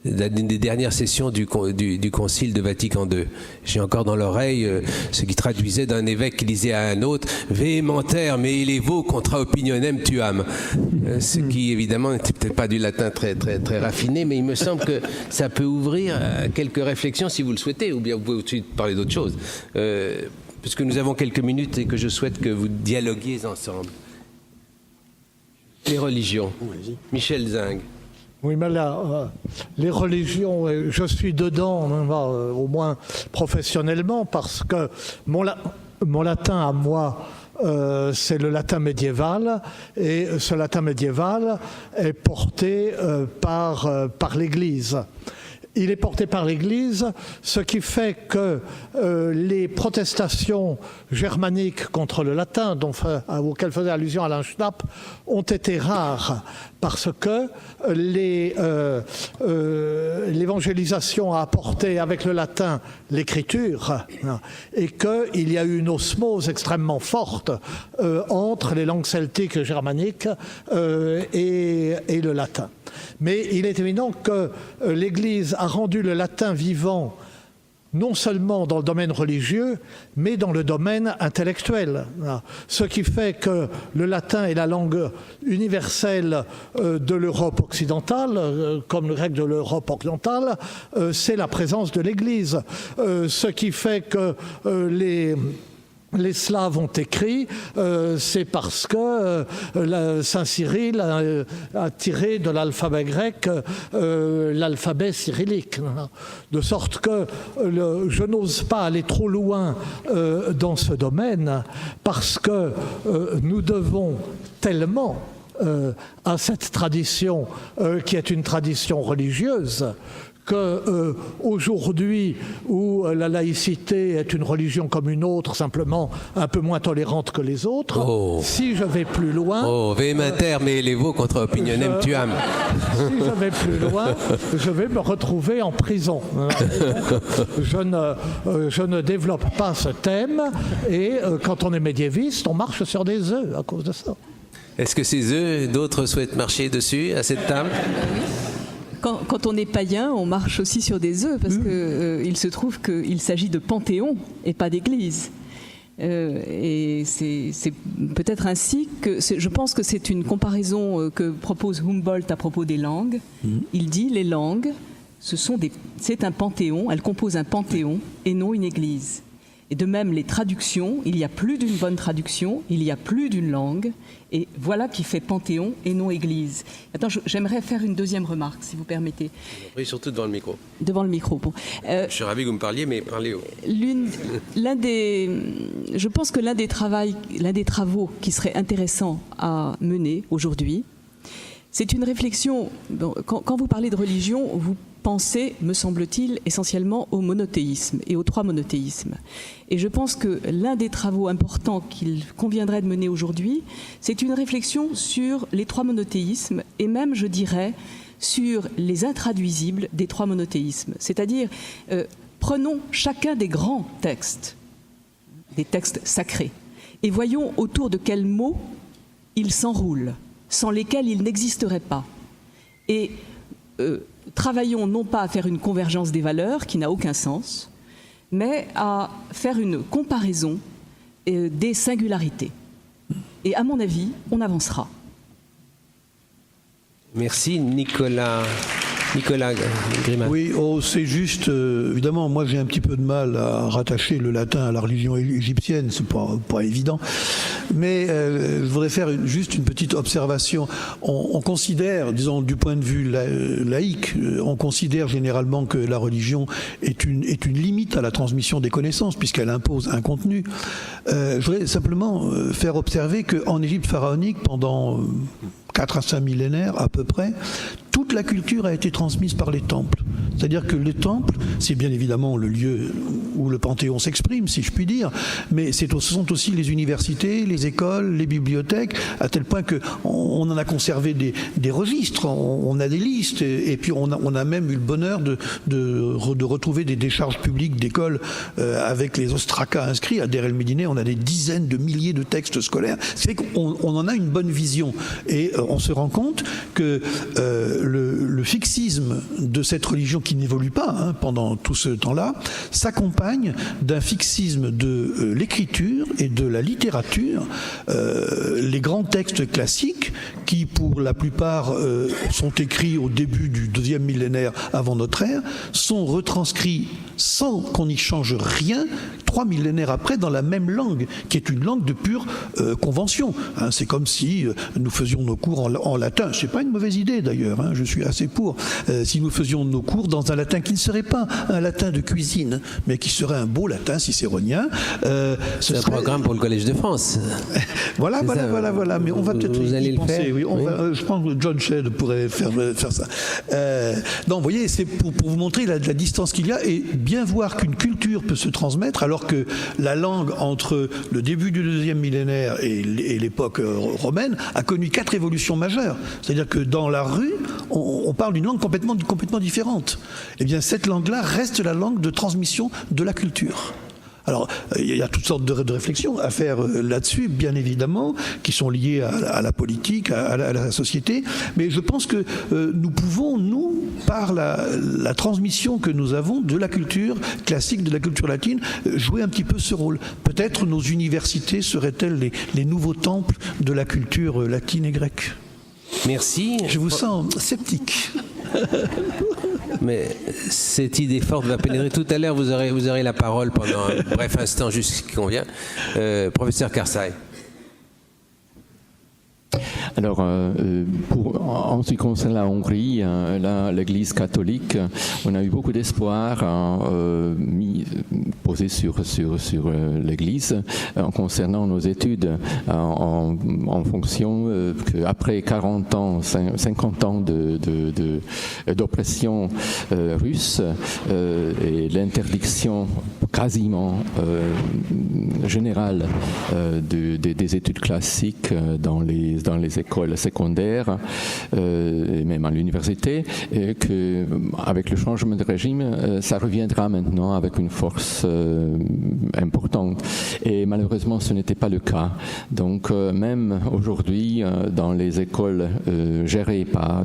des dernières sessions du Concile de Vatican II. J'ai encore dans l'oreille ce qui traduisait d'un évêque qui disait à un autre « Véhémentaire, mais il est vos contra opinionem tuam ». Ce qui, évidemment, n'était peut-être pas du latin très raffiné, mais il me semble que ça peut ouvrir quelques réflexions si vous le souhaitez, ou bien vous pouvez aussi parler d'autre chose. Puisque nous avons quelques minutes et que je souhaite que vous dialoguiez ensemble. Les religions. Michel Zing. Oui, mais là, les religions, je suis dedans, au moins professionnellement, parce que mon latin à moi, c'est le latin médiéval, et ce latin médiéval est porté par l'Église. Il est porté par l'Église, ce qui fait que les protestations germaniques contre le latin, auxquelles faisait allusion Alain Schnapp, ont été rares, parce que l'évangélisation a apporté avec le latin l'écriture, et qu'il y a eu une osmose extrêmement forte entre les langues celtiques et germaniques et le latin. Mais il est évident que l'Église a rendu le latin vivant non seulement dans le domaine religieux, mais dans le domaine intellectuel. Ce qui fait que le latin est la langue universelle de l'Europe occidentale, comme le grec de l'Europe orientale, c'est la présence de l'Église. Ce qui fait que les Slaves ont écrit, c'est parce que Saint Cyril a tiré de l'alphabet grec l'alphabet cyrillique. De sorte que je n'ose pas aller trop loin dans ce domaine, parce que nous devons tellement à cette tradition qui est une tradition religieuse, qu'aujourd'hui, où la laïcité est une religion comme une autre, simplement un peu moins tolérante que les autres, si je vais plus loin... Oh, véhémentaire, mais les veaux contre opinionem tuam. Si je vais plus loin, je vais me retrouver en prison. Je ne développe pas ce thème, et quand on est médiéviste, on marche sur des œufs à cause de ça. Est-ce que ces œufs, d'autres souhaitent marcher dessus, à cette table ? Quand on est païen, on marche aussi sur des œufs, parce qu'il se trouve qu'il s'agit de panthéon et pas d'église. Et c'est peut-être ainsi que... Je pense que c'est une comparaison que propose Humboldt à propos des langues. Il dit les langues, c'est un panthéon, elles composent un panthéon et non une église. Et de même, les traductions, il y a plus d'une bonne traduction, il y a plus d'une langue, et voilà qui fait panthéon et non église. Attends, j'aimerais faire une deuxième remarque, si vous permettez. Oui, surtout devant le micro. Devant le micro, bon. Je suis ravi que vous me parliez, mais parlez haut. Je pense que l'un des travaux qui serait intéressant à mener aujourd'hui, c'est une réflexion. Quand vous parlez de religion, vous pensez, me semble-t-il, essentiellement au monothéisme et aux trois monothéismes. Et je pense que l'un des travaux importants qu'il conviendrait de mener aujourd'hui, c'est une réflexion sur les trois monothéismes et même, je dirais, sur les intraduisibles des trois monothéismes. C'est-à-dire, prenons chacun des grands textes, des textes sacrés, et voyons autour de quels mots ils s'enroulent, sans lesquels ils n'existeraient pas. Et travaillons non pas à faire une convergence des valeurs, qui n'a aucun sens, mais à faire une comparaison des singularités. Et à mon avis, on avancera. Merci Nicolas Grimal. Oui, c'est juste, évidemment, moi j'ai un petit peu de mal à rattacher le latin à la religion égyptienne, c'est pas évident, mais je voudrais faire juste une petite observation. On considère, disons du point de vue laïque, on considère généralement que la religion est une limite à la transmission des connaissances, puisqu'elle impose un contenu. Je voudrais simplement faire observer qu'en Égypte pharaonique, pendant 4 à 5 millénaires à peu près, toute la culture a été transmise par les temples. C'est-à-dire que les temples, c'est bien évidemment le lieu où le Panthéon s'exprime, si je puis dire, mais ce sont aussi les universités, les écoles, les bibliothèques, à tel point qu'on en a conservé des registres, on a des listes, et puis on a même eu le bonheur de retrouver des décharges publiques d'écoles avec les ostracas inscrits. À Deir el-Médine, on a des dizaines de milliers de textes scolaires. C'est qu'on en a une bonne vision. Et on se rend compte que le fixisme de cette religion qui n'évolue pas pendant tout ce temps-là, s'accompagne d'un fixisme de l'écriture et de la littérature. Les grands textes classiques, qui pour la plupart sont écrits au début du 2e millénaire avant notre ère, sont retranscrits sans qu'on n'y change rien 3 millénaires après dans la même langue, qui est une langue de pure convention. C'est comme si nous faisions nos cours en latin. C'est pas une mauvaise idée d'ailleurs, je suis assez pour. Si nous faisions nos cours dans un latin qui ne serait pas un latin de cuisine, mais qui serait un beau latin cicéronien. C'est un programme pour le Collège de France. Voilà. Mais on va peut-être y penser. Oui, oui. Je pense que John Shedd pourrait faire ça. Non, vous voyez, c'est pour vous montrer la distance qu'il y a et bien voir qu'une culture peut se transmettre, alors que la langue entre le début du 2e millénaire et l'époque romaine a connu 4 évolutions majeures. C'est-à-dire que dans la rue, on parle d'une langue complètement différente. Eh bien, cette langue-là reste la langue de transmission de la culture. Alors, il y a toutes sortes de réflexions à faire là-dessus, bien évidemment, qui sont liées à la politique, à la société. Mais je pense que nous pouvons, par la transmission que nous avons de la culture classique, de la culture latine, jouer un petit peu ce rôle. Peut-être nos universités seraient-elles les nouveaux temples de la culture latine et grecque. Merci. Je vous sens sceptique. Mais cette idée forte va pénétrer. Tout à l'heure, vous aurez la parole pendant un bref instant, juste ce qui convient. Professeur Karsai. Alors, en ce qui concerne la Hongrie, l'Église catholique, on a eu beaucoup d'espoir posé sur l'Église concernant nos études, en fonction qu'après 40 ans, 50 ans d'oppression russe et l'interdiction quasiment générale des études classiques dans les écoles secondaires et même à l'université, et qu'avec le changement de régime, ça reviendra maintenant avec une force importante. Et malheureusement, ce n'était pas le cas. Donc même aujourd'hui, dans les écoles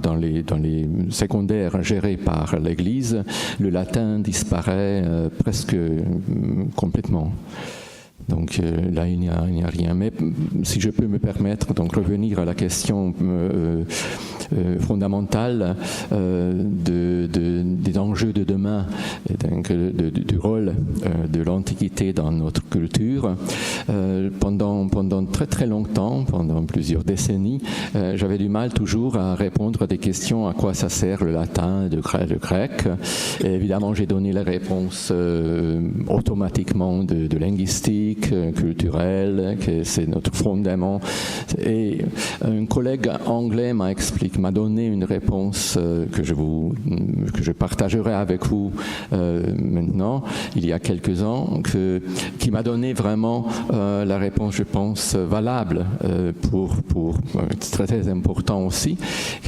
dans les secondaires gérées par l'Église, le latin disparaît presque complètement. Donc là, il n'y a rien. Mais si je peux me permettre, donc revenir à la question fondamentale des enjeux de demain, et donc, du rôle de l'Antiquité dans notre culture. Pendant très très longtemps, pendant plusieurs décennies, j'avais du mal toujours à répondre à des questions: à quoi ça sert le latin, le grec. Et évidemment, j'ai donné la réponse automatiquement de linguistique, culturel, que c'est notre fondament. Et un collègue anglais m'a donné une réponse que je partagerai avec vous maintenant, il y a quelques ans, qui m'a donné vraiment la réponse, je pense, valable pour très, très important aussi.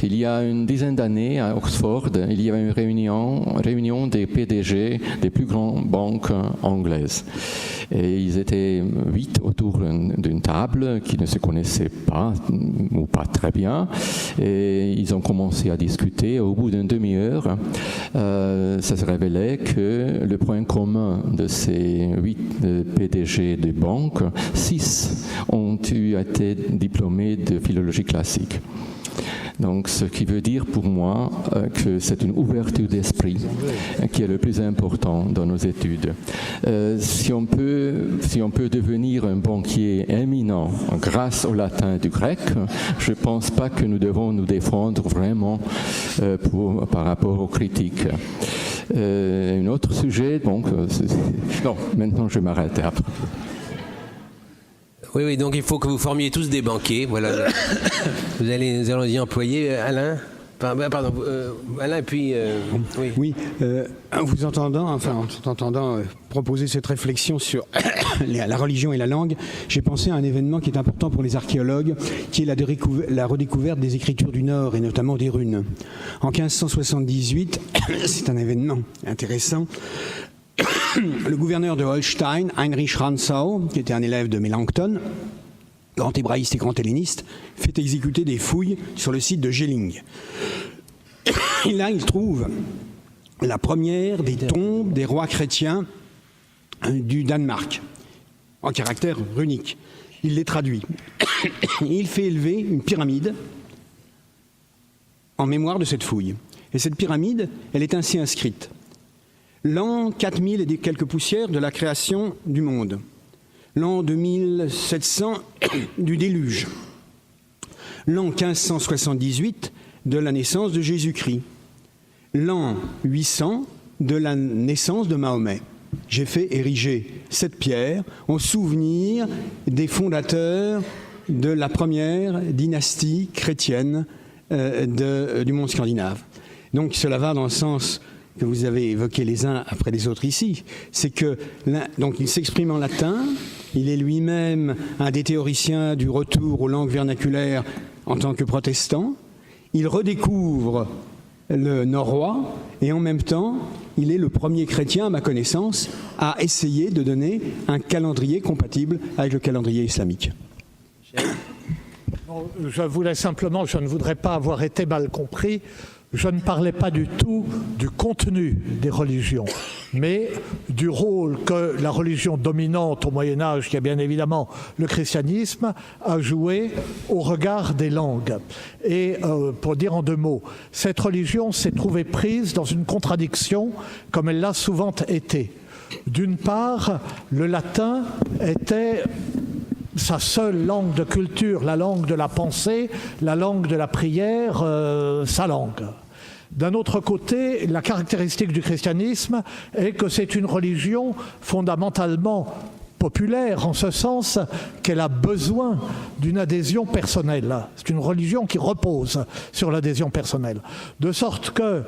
Il y a une dizaine d'années à Oxford, il y avait une réunion des PDG des plus grandes banques anglaises. Et ils étaient 8 autour d'une table qui ne se connaissaient pas ou pas très bien, et ils ont commencé à discuter. Au bout d'une demi-heure, ça se révélait que le point commun de ces 8 PDG de banques, 6 ont été diplômés de philologie classique. Donc, ce qui veut dire pour moi que c'est une ouverture d'esprit qui est le plus important dans nos études. Si on peut devenir un banquier éminent grâce au latin et du grec, je ne pense pas que nous devons nous défendre vraiment par rapport aux critiques. Un autre sujet, donc, non, maintenant je m'arrête après. Oui, donc il faut que vous formiez tous des banquiers. Voilà. Nous allons y employer. Alain ? Pardon, Alain, puis... oui. Oui, en vous entendant proposer cette réflexion sur la religion et la langue, j'ai pensé à un événement qui est important pour les archéologues, qui est la redécouverte des écritures du Nord, et notamment des runes. En 1578, c'est un événement intéressant, le gouverneur de Holstein, Heinrich Rantzau, qui était un élève de Melanchthon, grand hébraïste et grand helléniste, fait exécuter des fouilles sur le site de Gelling. Et là, il trouve la première des tombes des rois chrétiens du Danemark, en caractère runique. Il les traduit. Et il fait élever une pyramide en mémoire de cette fouille. Et cette pyramide, elle est ainsi inscrite. L'an 4000 et des quelques poussières de la création du monde. L'an 2700 du déluge, l'an 1578 de la naissance de Jésus-Christ, l'an 800 de la naissance de Mahomet. J'ai fait ériger cette pierre en souvenir des fondateurs de la première dynastie chrétienne du monde scandinave. Donc cela va dans le sens que vous avez évoqué les uns après les autres ici, c'est que donc il s'exprime en latin. Il est lui-même un des théoriciens du retour aux langues vernaculaires en tant que protestant. Il redécouvre le norrois et en même temps, il est le premier chrétien, à ma connaissance, à essayer de donner un calendrier compatible avec le calendrier islamique. Je voulais simplement, je ne voudrais pas avoir été mal compris. Je ne parlais pas du tout du contenu des religions, mais du rôle que la religion dominante au Moyen-Âge, qui est bien évidemment le christianisme, a joué au regard des langues. Et pour dire en 2 mots, cette religion s'est trouvée prise dans une contradiction, comme elle l'a souvent été. D'une part, le latin était sa seule langue de culture, la langue de la pensée, la langue de la prière, sa langue. D'un autre côté, la caractéristique du christianisme est que c'est une religion fondamentalement populaire, en ce sens qu'elle a besoin d'une adhésion personnelle. C'est une religion qui repose sur l'adhésion personnelle. De sorte que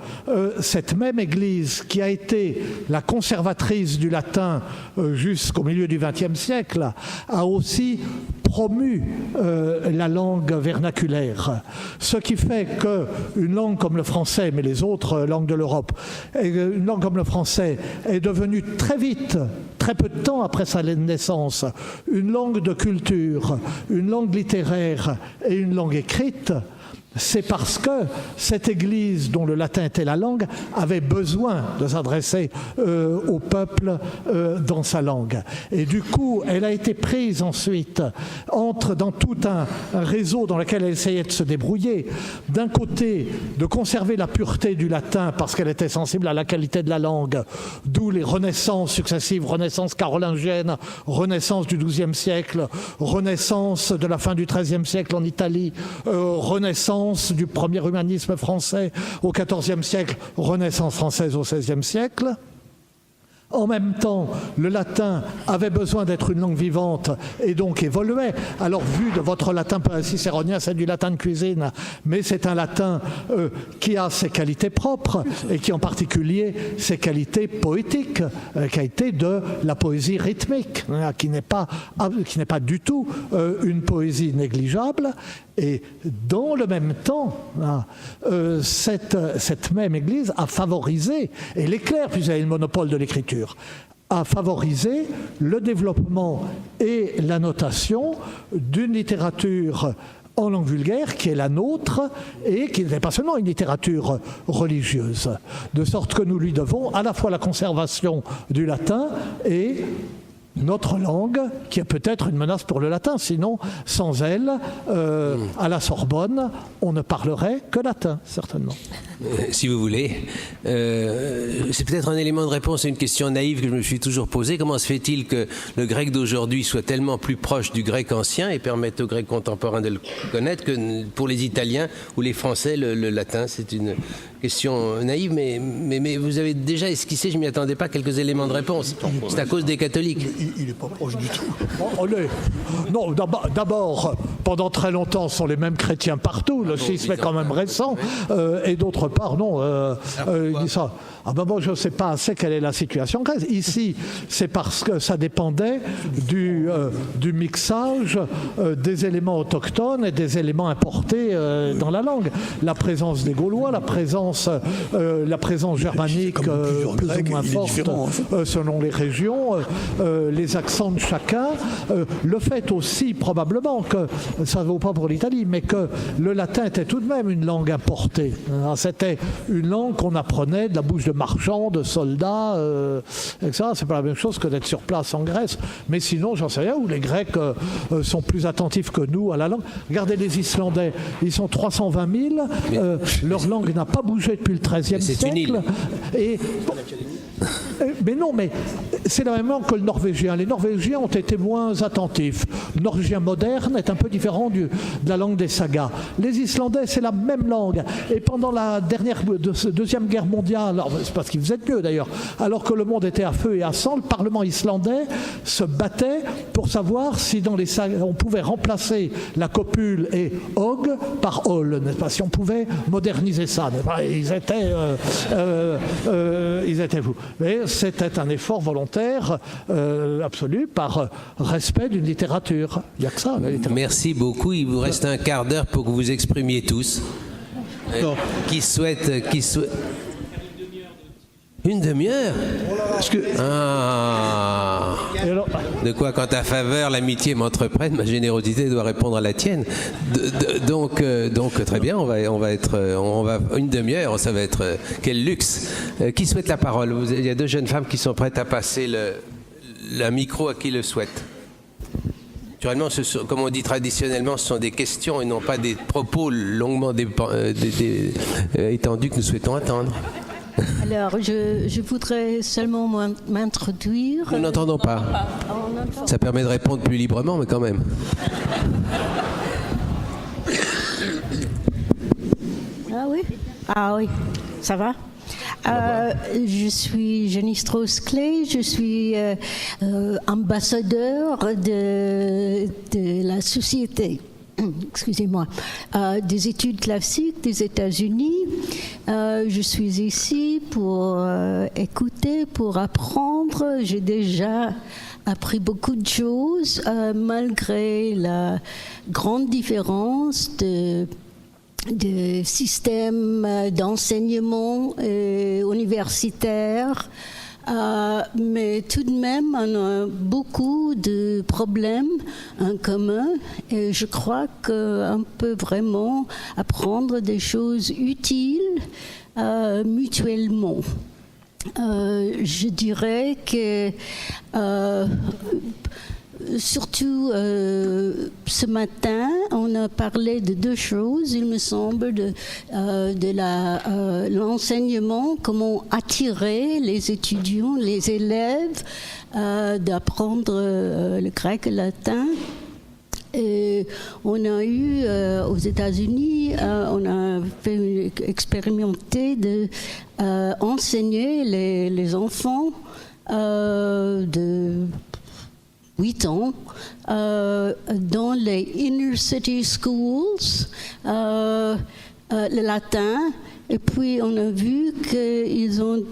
cette même Église, qui a été la conservatrice du latin jusqu'au milieu du XXe siècle, a aussi promu la langue vernaculaire. Ce qui fait qu'une langue comme le français, mais les autres langues de l'Europe, une langue comme le français est devenue très vite, très peu de temps après sa naissance, une langue de culture, une langue littéraire et une langue écrite. C'est parce que cette Église, dont le latin était la langue, avait besoin de s'adresser au peuple dans sa langue. Et du coup, elle a été prise ensuite, entre dans tout un réseau dans lequel elle essayait de se débrouiller. D'un côté, de conserver la pureté du latin, parce qu'elle était sensible à la qualité de la langue, d'où les renaissances successives, renaissance carolingienne, renaissance du XIIe siècle, renaissance de la fin du XIIIe siècle en Italie, renaissance du premier humanisme français au XIVe siècle, renaissance française au XVIe siècle. En même temps, le latin avait besoin d'être une langue vivante et donc évoluait. Alors, vu de votre latin cicéronien, c'est du latin de cuisine, mais c'est un latin qui a ses qualités propres et qui en particulier ses qualités poétiques, qui a été de la poésie rythmique, qui n'est pas du tout une poésie négligeable. Et dans le même temps, cette même Église a favorisé, et les clercs, puisqu'ils avaient le monopole de l'écriture, a favorisé le développement et la notation d'une littérature en langue vulgaire qui est la nôtre et qui n'est pas seulement une littérature religieuse. De sorte que nous lui devons à la fois la conservation du latin et notre langue, qui est peut-être une menace pour le latin. Sinon, sans elle, à la Sorbonne, on ne parlerait que latin, certainement. Si vous voulez. C'est peut-être un élément de réponse à une question naïve que je me suis toujours posée. Comment se fait-il que le grec d'aujourd'hui soit tellement plus proche du grec ancien et permette au grec contemporain de le connaître que pour les Italiens ou les Français, le latin? C'est une question naïve, mais vous avez déjà esquissé, je ne m'y attendais pas, quelques éléments de réponse. C'est à cause des catholiques. Il n'est pas proche du tout. Non, d'abord, pendant très longtemps, ce sont les mêmes chrétiens partout. Le schisme est quand même récent. Et d'autre part, non. Il dit ça. Ah ben bon, je ne sais pas assez quelle est la situation grèce. Ici, c'est parce que ça dépendait du mixage des éléments autochtones et des éléments importés dans la langue. La présence des Gaulois, la présence germanique plus ou moins forte selon les régions, les accents de chacun. Le fait aussi, probablement, que ça ne vaut pas pour l'Italie, mais que le latin était tout de même une langue importée. C'était une langue qu'on apprenait de la bouche de marchands, de soldats, etc. C'est pas la même chose que d'être sur place en Grèce. Mais sinon, j'en sais rien, où les Grecs sont plus attentifs que nous à la langue. Regardez les Islandais, ils sont 320 000, leur langue n'a pas bougé depuis le XIIIe siècle. Mais non, mais c'est la même langue que le norvégien. Les Norvégiens ont été moins attentifs. Le norvégien moderne est un peu différent de la langue des sagas. Les Islandais, c'est la même langue. Et pendant la Deuxième Guerre mondiale, c'est parce qu'ils faisaient mieux d'ailleurs, alors que le monde était à feu et à sang, le Parlement islandais se battait pour savoir si dans les sagas, on pouvait remplacer la copule et og par ol, n'est-ce pas, si on pouvait moderniser ça. Ils étaient fous. Mais c'était un effort volontaire absolu par respect d'une littérature. Il n'y a que ça. Merci beaucoup. Il vous reste un quart d'heure pour que vous exprimiez tous. Qui souhaite... Une demi-heure. Ah. De quoi, quand ta faveur, l'amitié m'entreprennent, ma générosité doit répondre à la tienne. Donc très bien, on va une demi-heure, ça va être quel luxe. Qui souhaite la parole? Il y a 2 jeunes femmes qui sont prêtes à passer le micro à qui le souhaite. Naturellement, comme on dit traditionnellement, ce sont des questions et non pas des propos longuement étendus que nous souhaitons attendre. Alors, je voudrais seulement m'introduire. Nous n'entendons pas. Ça permet de répondre plus librement, mais quand même. Ah oui, ça va. Je suis Jenny Strauss-Clay, je suis ambassadeur de la société. Excusez-moi, des études classiques des États-Unis. Je suis ici pour écouter, pour apprendre. J'ai déjà appris beaucoup de choses, malgré la grande différence de système d'enseignement universitaire. Mais tout de même, on a beaucoup de problèmes en commun et je crois qu'on peut vraiment apprendre des choses utiles mutuellement. Je dirais que surtout ce matin, on a parlé de 2 choses, il me semble, de l'enseignement, comment attirer les étudiants, les élèves, d'apprendre le grec et le latin. Et on a eu aux États-Unis, on a fait expérimenter enseigner les enfants de 8 ans dans les inner city schools, le latin, et puis on a vu qu'ils ont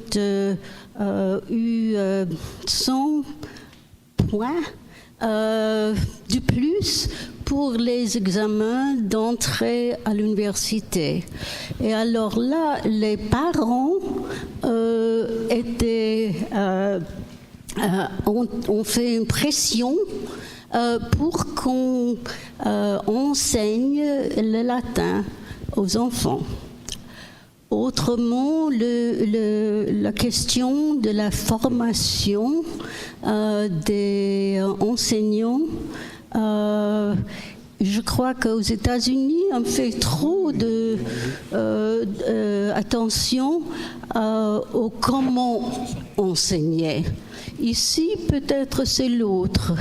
eu 100 points de plus pour les examens d'entrée à l'université. Et alors là, les parents ont fait une pression pour qu'on enseigne le latin aux enfants. Autrement, la question de la formation des enseignants, je crois qu'aux États-Unis, on fait trop attention au comment enseigner. Ici, peut-être c'est l'autre.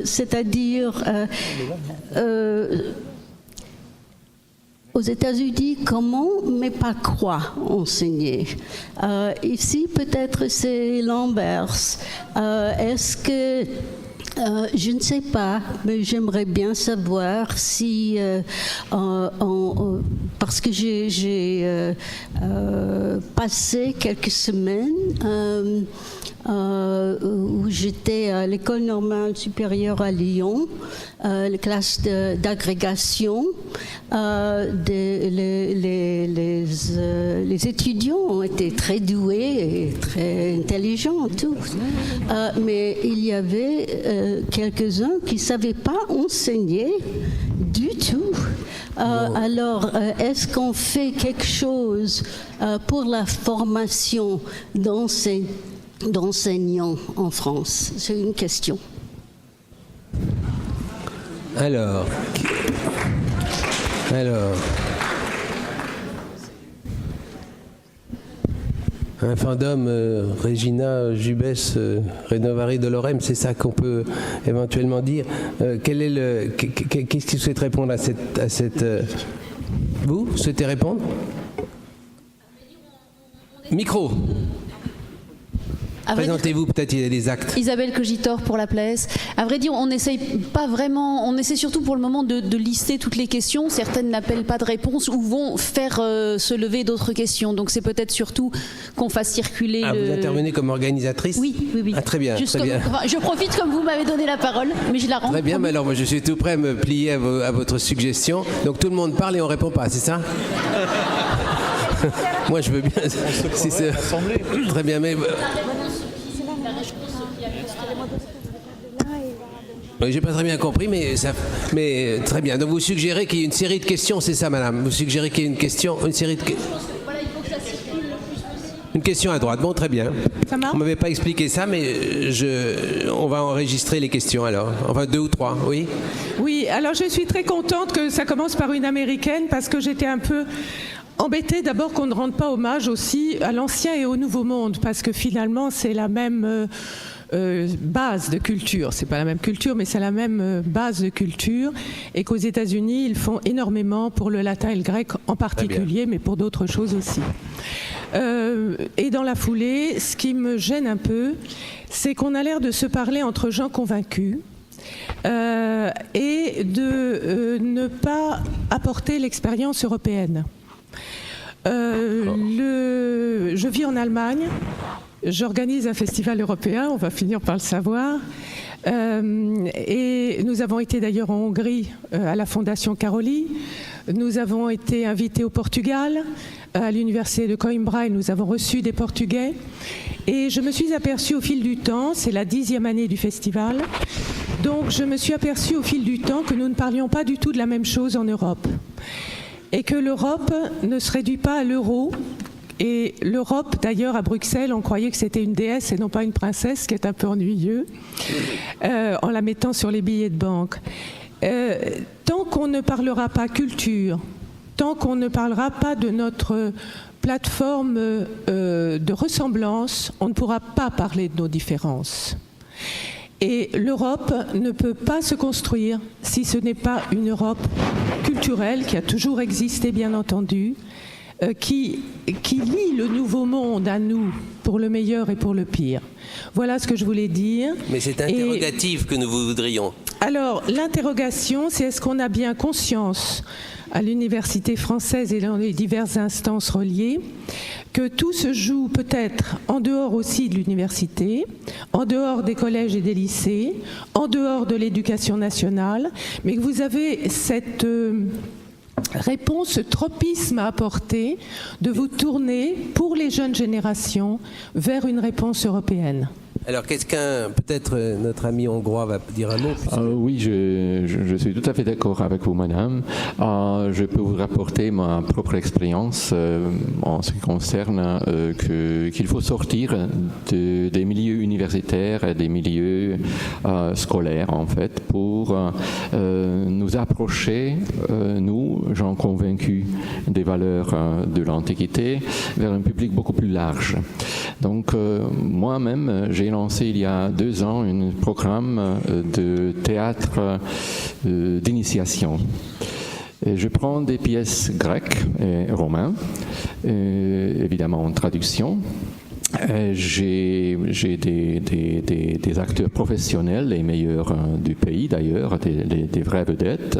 C'est-à-dire, aux États-Unis, comment, mais pas quoi enseigner. Ici, peut-être c'est l'inverse. Est-ce que Je ne sais pas, mais j'aimerais bien savoir si, parce que j'ai passé quelques semaines où j'étais à l'école normale supérieure à Lyon, la classe d'agrégation. Les étudiants ont été très doués et très intelligents, tous. Mais il y avait quelques-uns qui ne savaient pas enseigner du tout. Alors, est-ce qu'on fait quelque chose pour la formation d'enseignants en France? C'est une question. Alors, un fandom, Regina Jubès, Renovari de Lorem, c'est ça qu'on peut éventuellement dire. Qu'est-ce que vous souhaitez répondre à cette vous souhaitez répondre? Micro. Présentez-vous, peut-être il y a des actes. Isabelle Cogitor pour la Place. À vrai dire, on n'essaye pas vraiment, on essaie surtout pour le moment de lister toutes les questions. Certaines n'appellent pas de réponse ou vont faire se lever d'autres questions. Donc c'est peut-être surtout qu'on fasse circuler. Vous intervenez comme organisatrice? Oui. Ah, très bien. Très bien. Je profite comme vous m'avez donné la parole, mais je la rends. Très bien, mais alors moi je suis tout prêt à me plier à votre suggestion. Donc tout le monde parle et on ne répond pas, c'est ça? Moi je veux bien. Si c'est... Très bien, mais... Oui, j'ai pas très bien compris, mais très bien. Donc vous suggérez qu'il y ait une série de questions, c'est ça, madame? Vous suggérez qu'il y ait une série de questions? Une question à droite. Bon, très bien. On m'avait pas expliqué ça, mais on va enregistrer les questions alors. Enfin, 2 ou 3, oui. Oui, alors je suis très contente que ça commence par une américaine parce que j'étais un peu embêtée d'abord qu'on ne rende pas hommage aussi à l'ancien et au nouveau monde parce que finalement c'est la même base de culture. C'est pas la même culture, mais c'est la même base de culture et qu'aux États-Unis ils font énormément pour le latin et le grec en particulier, mais pour d'autres choses aussi. Et dans la foulée, ce qui me gêne un peu, c'est qu'on a l'air de se parler entre gens convaincus. Et de ne pas apporter l'expérience européenne. Je vis en Allemagne, j'organise un festival européen, on va finir par le savoir, et nous avons été d'ailleurs en Hongrie à la Fondation Caroli, nous avons été invités au Portugal, à l'université de Coimbra, et nous avons reçu des Portugais, et je me suis aperçue au fil du temps, c'est la 10e année du festival, donc je me suis aperçue au fil du temps que nous ne parlions pas du tout de la même chose en Europe. Et que l'Europe ne se réduit pas à l'euro. Et l'Europe, d'ailleurs, à Bruxelles, on croyait que c'était une déesse et non pas une princesse, ce qui est un peu ennuyeux, en la mettant sur les billets de banque. Tant qu'on ne parlera pas culture, tant qu'on ne parlera pas de notre plateforme de ressemblance, on ne pourra pas parler de nos différences. Et l'Europe ne peut pas se construire si ce n'est pas une Europe culturelle qui a toujours existé, bien entendu, qui lie le nouveau monde à nous pour le meilleur et pour le pire. Voilà ce que je voulais dire. Mais c'est interrogatif que nous voudrions. Alors, l'interrogation, c'est est-ce qu'on a bien conscience à l'université française et dans les diverses instances reliées, que tout se joue peut-être en dehors aussi de l'université, en dehors des collèges et des lycées, en dehors de l'éducation nationale, mais que vous avez cette réponse, ce tropisme à apporter, de vous tourner pour les jeunes générations vers une réponse européenne. Alors, peut-être notre ami hongrois va dire un mot. Oui, je suis tout à fait d'accord avec vous, madame. Je peux vous rapporter ma propre expérience en ce qui concerne qu'il faut sortir des milieux universitaires et des milieux scolaires, en fait, pour nous approcher, nous, gens convaincus des valeurs de l'Antiquité, vers un public beaucoup plus large. Donc, moi-même, j'ai lancé il y a 2 ans un programme de théâtre d'initiation. Et je prends des pièces grecques et romaines, évidemment en traduction, J'ai des acteurs professionnels, les meilleurs du pays d'ailleurs, des vraies vedettes.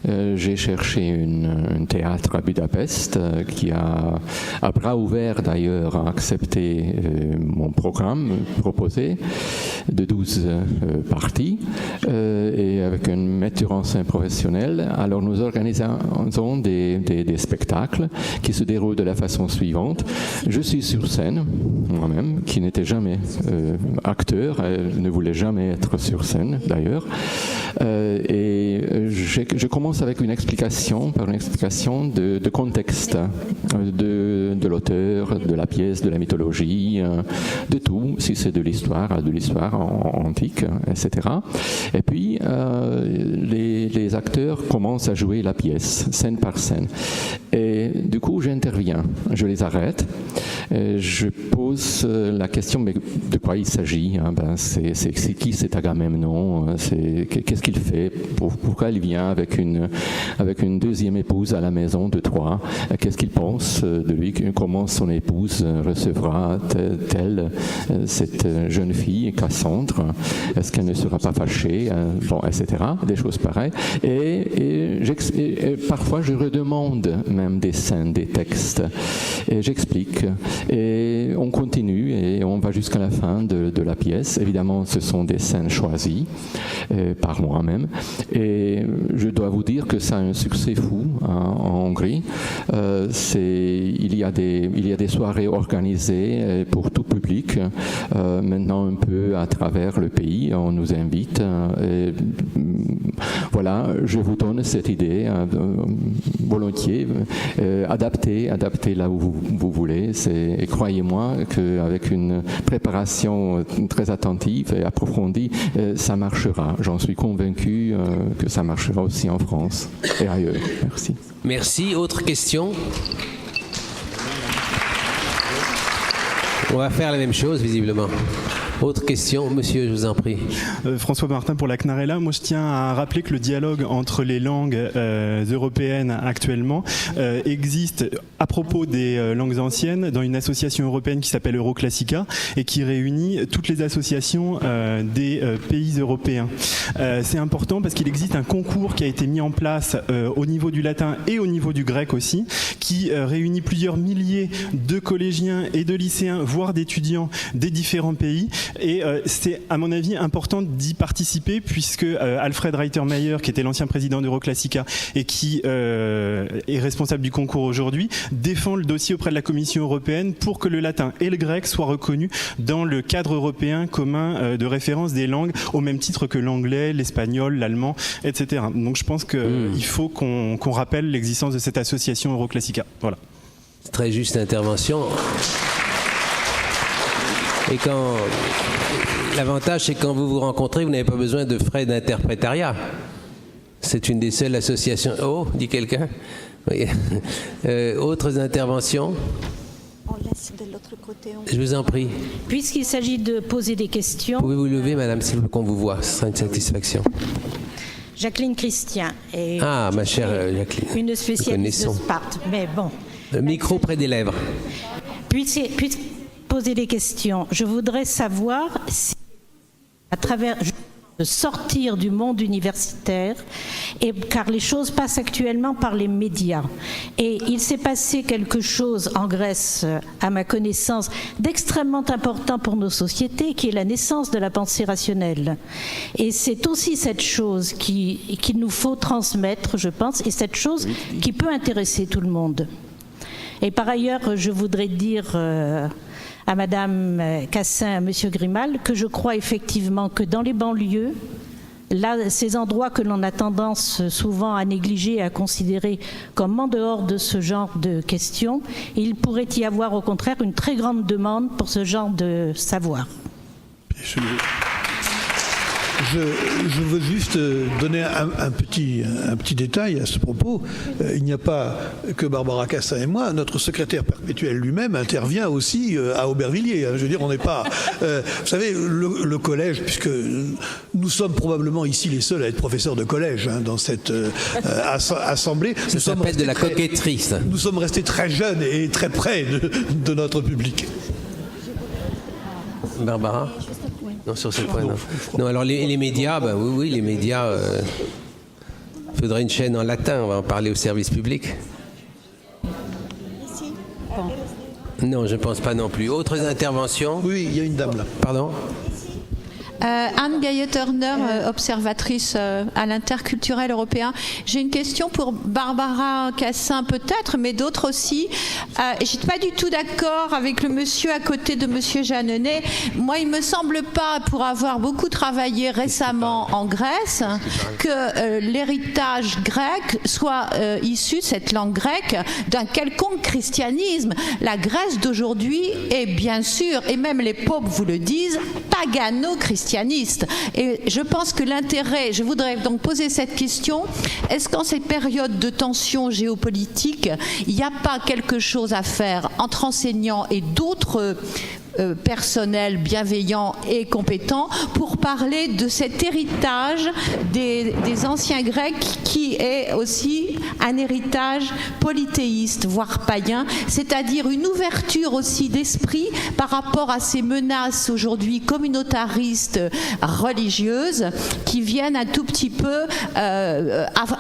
J'ai cherché un théâtre à Budapest qui a à bras ouverts d'ailleurs accepté mon programme proposé de 12 parties et avec un metteur en scène professionnel. Alors nous organisons des spectacles qui se déroulent de la façon suivante. Je suis sur scène, moi-même, qui n'était jamais acteur, ne voulait jamais être sur scène d'ailleurs. Et je commence avec une explication de contexte, de l'auteur, de la pièce, de la mythologie, de tout, si c'est de l'histoire antique, etc. Et puis, les acteurs commencent à jouer la pièce, scène par scène. Et du coup, j'interviens, je les arrête, je pose la question, mais de quoi il s'agit, hein? C'est qui cet Agamemnon, qu'est-ce qu'il fait, pourquoi il vient avec une deuxième épouse à la maison de Troie, qu'est-ce qu'il pense de lui, comment son épouse recevra telle cette jeune fille, Cassandre, est-ce qu'elle ne sera pas fâchée, etc., des choses pareilles. Et parfois je redemande même des scènes, des textes, et j'explique, et on continue, et on va jusqu'à la fin de la pièce. Évidemment, ce sont des scènes choisies par moi-même, et je dois vous dire que ça a un succès fou en Hongrie. Il y a des soirées organisées pour tout public, maintenant un peu à travers le pays, on nous invite. Voilà, je vous donne cette idée volontiers, adaptez là où vous voulez. Et croyez-moi qu'avec une préparation très attentive et approfondie, ça marchera. J'en suis convaincu que ça marchera aussi en France et ailleurs. Merci. Merci. Autre question? On va faire la même chose, visiblement. Autre question, monsieur, je vous en prie. François Martin pour la CNARELA. Moi, je tiens à rappeler que le dialogue entre les langues européennes actuellement existe à propos des langues anciennes dans une association européenne qui s'appelle Euroclassica et qui réunit toutes les associations des pays européens. C'est important parce qu'il existe un concours qui a été mis en place au niveau du latin et au niveau du grec aussi, qui réunit plusieurs milliers de collégiens et de lycéens, voire d'étudiants des différents pays. Et c'est à mon avis important d'y participer puisque Alfred Reitermeier, qui était l'ancien président d'Euroclassica et qui est responsable du concours aujourd'hui, défend le dossier auprès de la Commission européenne pour que le latin et le grec soient reconnus dans le cadre européen commun de référence des langues au même titre que l'anglais, l'espagnol, l'allemand, etc. Donc je pense qu'il faut qu'on rappelle l'existence de cette association Euroclassica. Voilà. Très juste intervention. Et l'avantage, c'est que quand vous vous rencontrez, vous n'avez pas besoin de frais d'interprétariat. C'est une des seules associations. Oh, dit quelqu'un. Oui. Autres interventions? On laisse de l'autre côté. Je vous en prie. Puisqu'il s'agit de poser des questions. Pouvez-vous lever, madame, s'il vous plaît, qu'on vous voit? Ce sera une satisfaction. Jacqueline Christian. Ma chère Jacqueline. Une spécialiste de Sparte. Mais bon. Le micro près des lèvres. Puisque poser des questions, je voudrais savoir si, à travers de sortir du monde universitaire, car les choses passent actuellement par les médias. Et il s'est passé quelque chose en Grèce, à ma connaissance, d'extrêmement important pour nos sociétés, qui est la naissance de la pensée rationnelle. Et c'est aussi cette chose qu'il nous faut transmettre, je pense, et cette chose qui peut intéresser tout le monde. Et par ailleurs, je voudrais dire à Madame Cassin, à Monsieur Grimal, que je crois effectivement que dans les banlieues, là, ces endroits que l'on a tendance souvent à négliger et à considérer comme en dehors de ce genre de questions, il pourrait y avoir au contraire une très grande demande pour ce genre de savoir. Je veux juste donner un petit détail à ce propos. Il n'y a pas que Barbara Cassin et moi. Notre secrétaire perpétuel lui-même intervient aussi à Aubervilliers. Je veux dire, on n'est pas... vous savez, le collège, puisque nous sommes probablement ici les seuls à être professeurs de collège dans cette assemblée. Ça s'appelle de la coquetterie, ça. Nous sommes restés très jeunes et très près de notre public. Barbara? Non, sur ce point, non. Non, alors les médias, bah oui, les médias, faudrait une chaîne en latin, on va en parler au service public. Non, je ne pense pas non plus. Autres interventions? Oui, il y a une dame là. Pardon? Anne Gaillet-Turner, observatrice à l'Interculturel européen. J'ai une question pour Barbara Cassin peut-être, mais d'autres aussi. Je suis pas du tout d'accord avec le monsieur à côté de monsieur Jeanneney. Moi, il me semble pas, pour avoir beaucoup travaillé récemment en Grèce, que l'héritage grec soit issu, cette langue grecque, d'un quelconque christianisme. La Grèce d'aujourd'hui est bien sûr, et même les popes vous le disent, pagano-christianiste. Et je pense que l'intérêt, je voudrais donc poser cette question, est-ce qu'en cette période de tension géopolitique, il n'y a pas quelque chose à faire entre enseignants et d'autres personnel bienveillant et compétent pour parler de cet héritage des anciens Grecs qui est aussi un héritage polythéiste, voire païen, c'est-à-dire une ouverture aussi d'esprit par rapport à ces menaces aujourd'hui communautaristes religieuses qui viennent un tout petit peu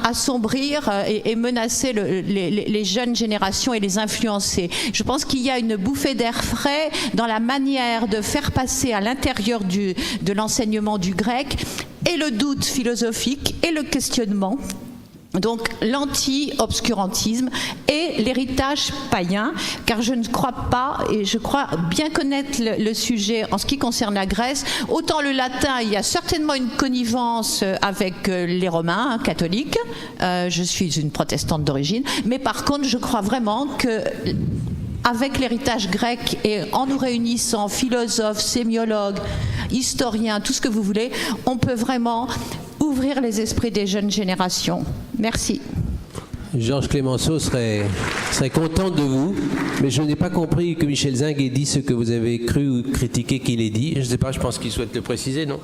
assombrir et menacer les jeunes générations et les influencer. Je pense qu'il y a une bouffée d'air frais dans la manière de faire passer à l'intérieur de l'enseignement du grec et le doute philosophique et le questionnement. Donc l'anti-obscurantisme et l'héritage païen, car je ne crois pas, et je crois bien connaître le sujet en ce qui concerne la Grèce, autant le latin, il y a certainement une connivence avec les Romains catholiques, je suis une protestante d'origine, mais par contre je crois vraiment que avec l'héritage grec et en nous réunissant philosophes, sémiologues, historiens, tout ce que vous voulez, on peut vraiment ouvrir les esprits des jeunes générations. Merci. Georges Clemenceau serait content de vous, mais je n'ai pas compris que Michel Zing ait dit ce que vous avez cru ou critiqué qu'il ait dit. Je ne sais pas, je pense qu'il souhaite le préciser, non ?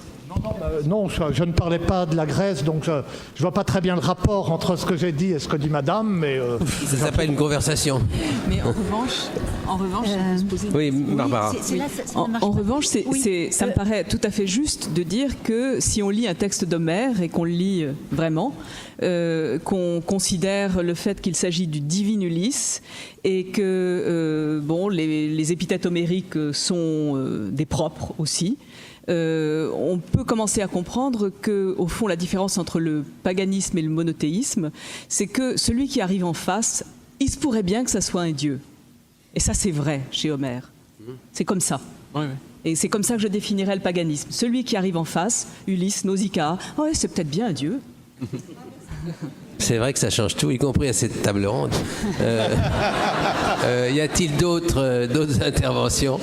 Non, je ne parlais pas de la Grèce, donc je ne vois pas très bien le rapport entre ce que j'ai dit et ce que dit madame, mais... Ça s'appelle une conversation. Mais en revanche, je se poser une oui, Barbara. En revanche, ça me paraît tout à fait juste de dire que si on lit un texte d'Homère et qu'on le lit vraiment, qu'on considère le fait qu'il s'agit du divin Ulysse et que les épithètes homériques sont des propres aussi, on peut commencer à comprendre que, au fond, la différence entre le paganisme et le monothéisme, c'est que celui qui arrive en face, il se pourrait bien que ça soit un dieu. Et ça, c'est vrai chez Homère. C'est comme ça. Ouais. Et c'est comme ça que je définirais le paganisme. Celui qui arrive en face, Ulysse, Nausicaa, c'est peut-être bien un dieu. C'est vrai que ça change tout, y compris à cette table ronde. Y a-t-il d'autres interventions ?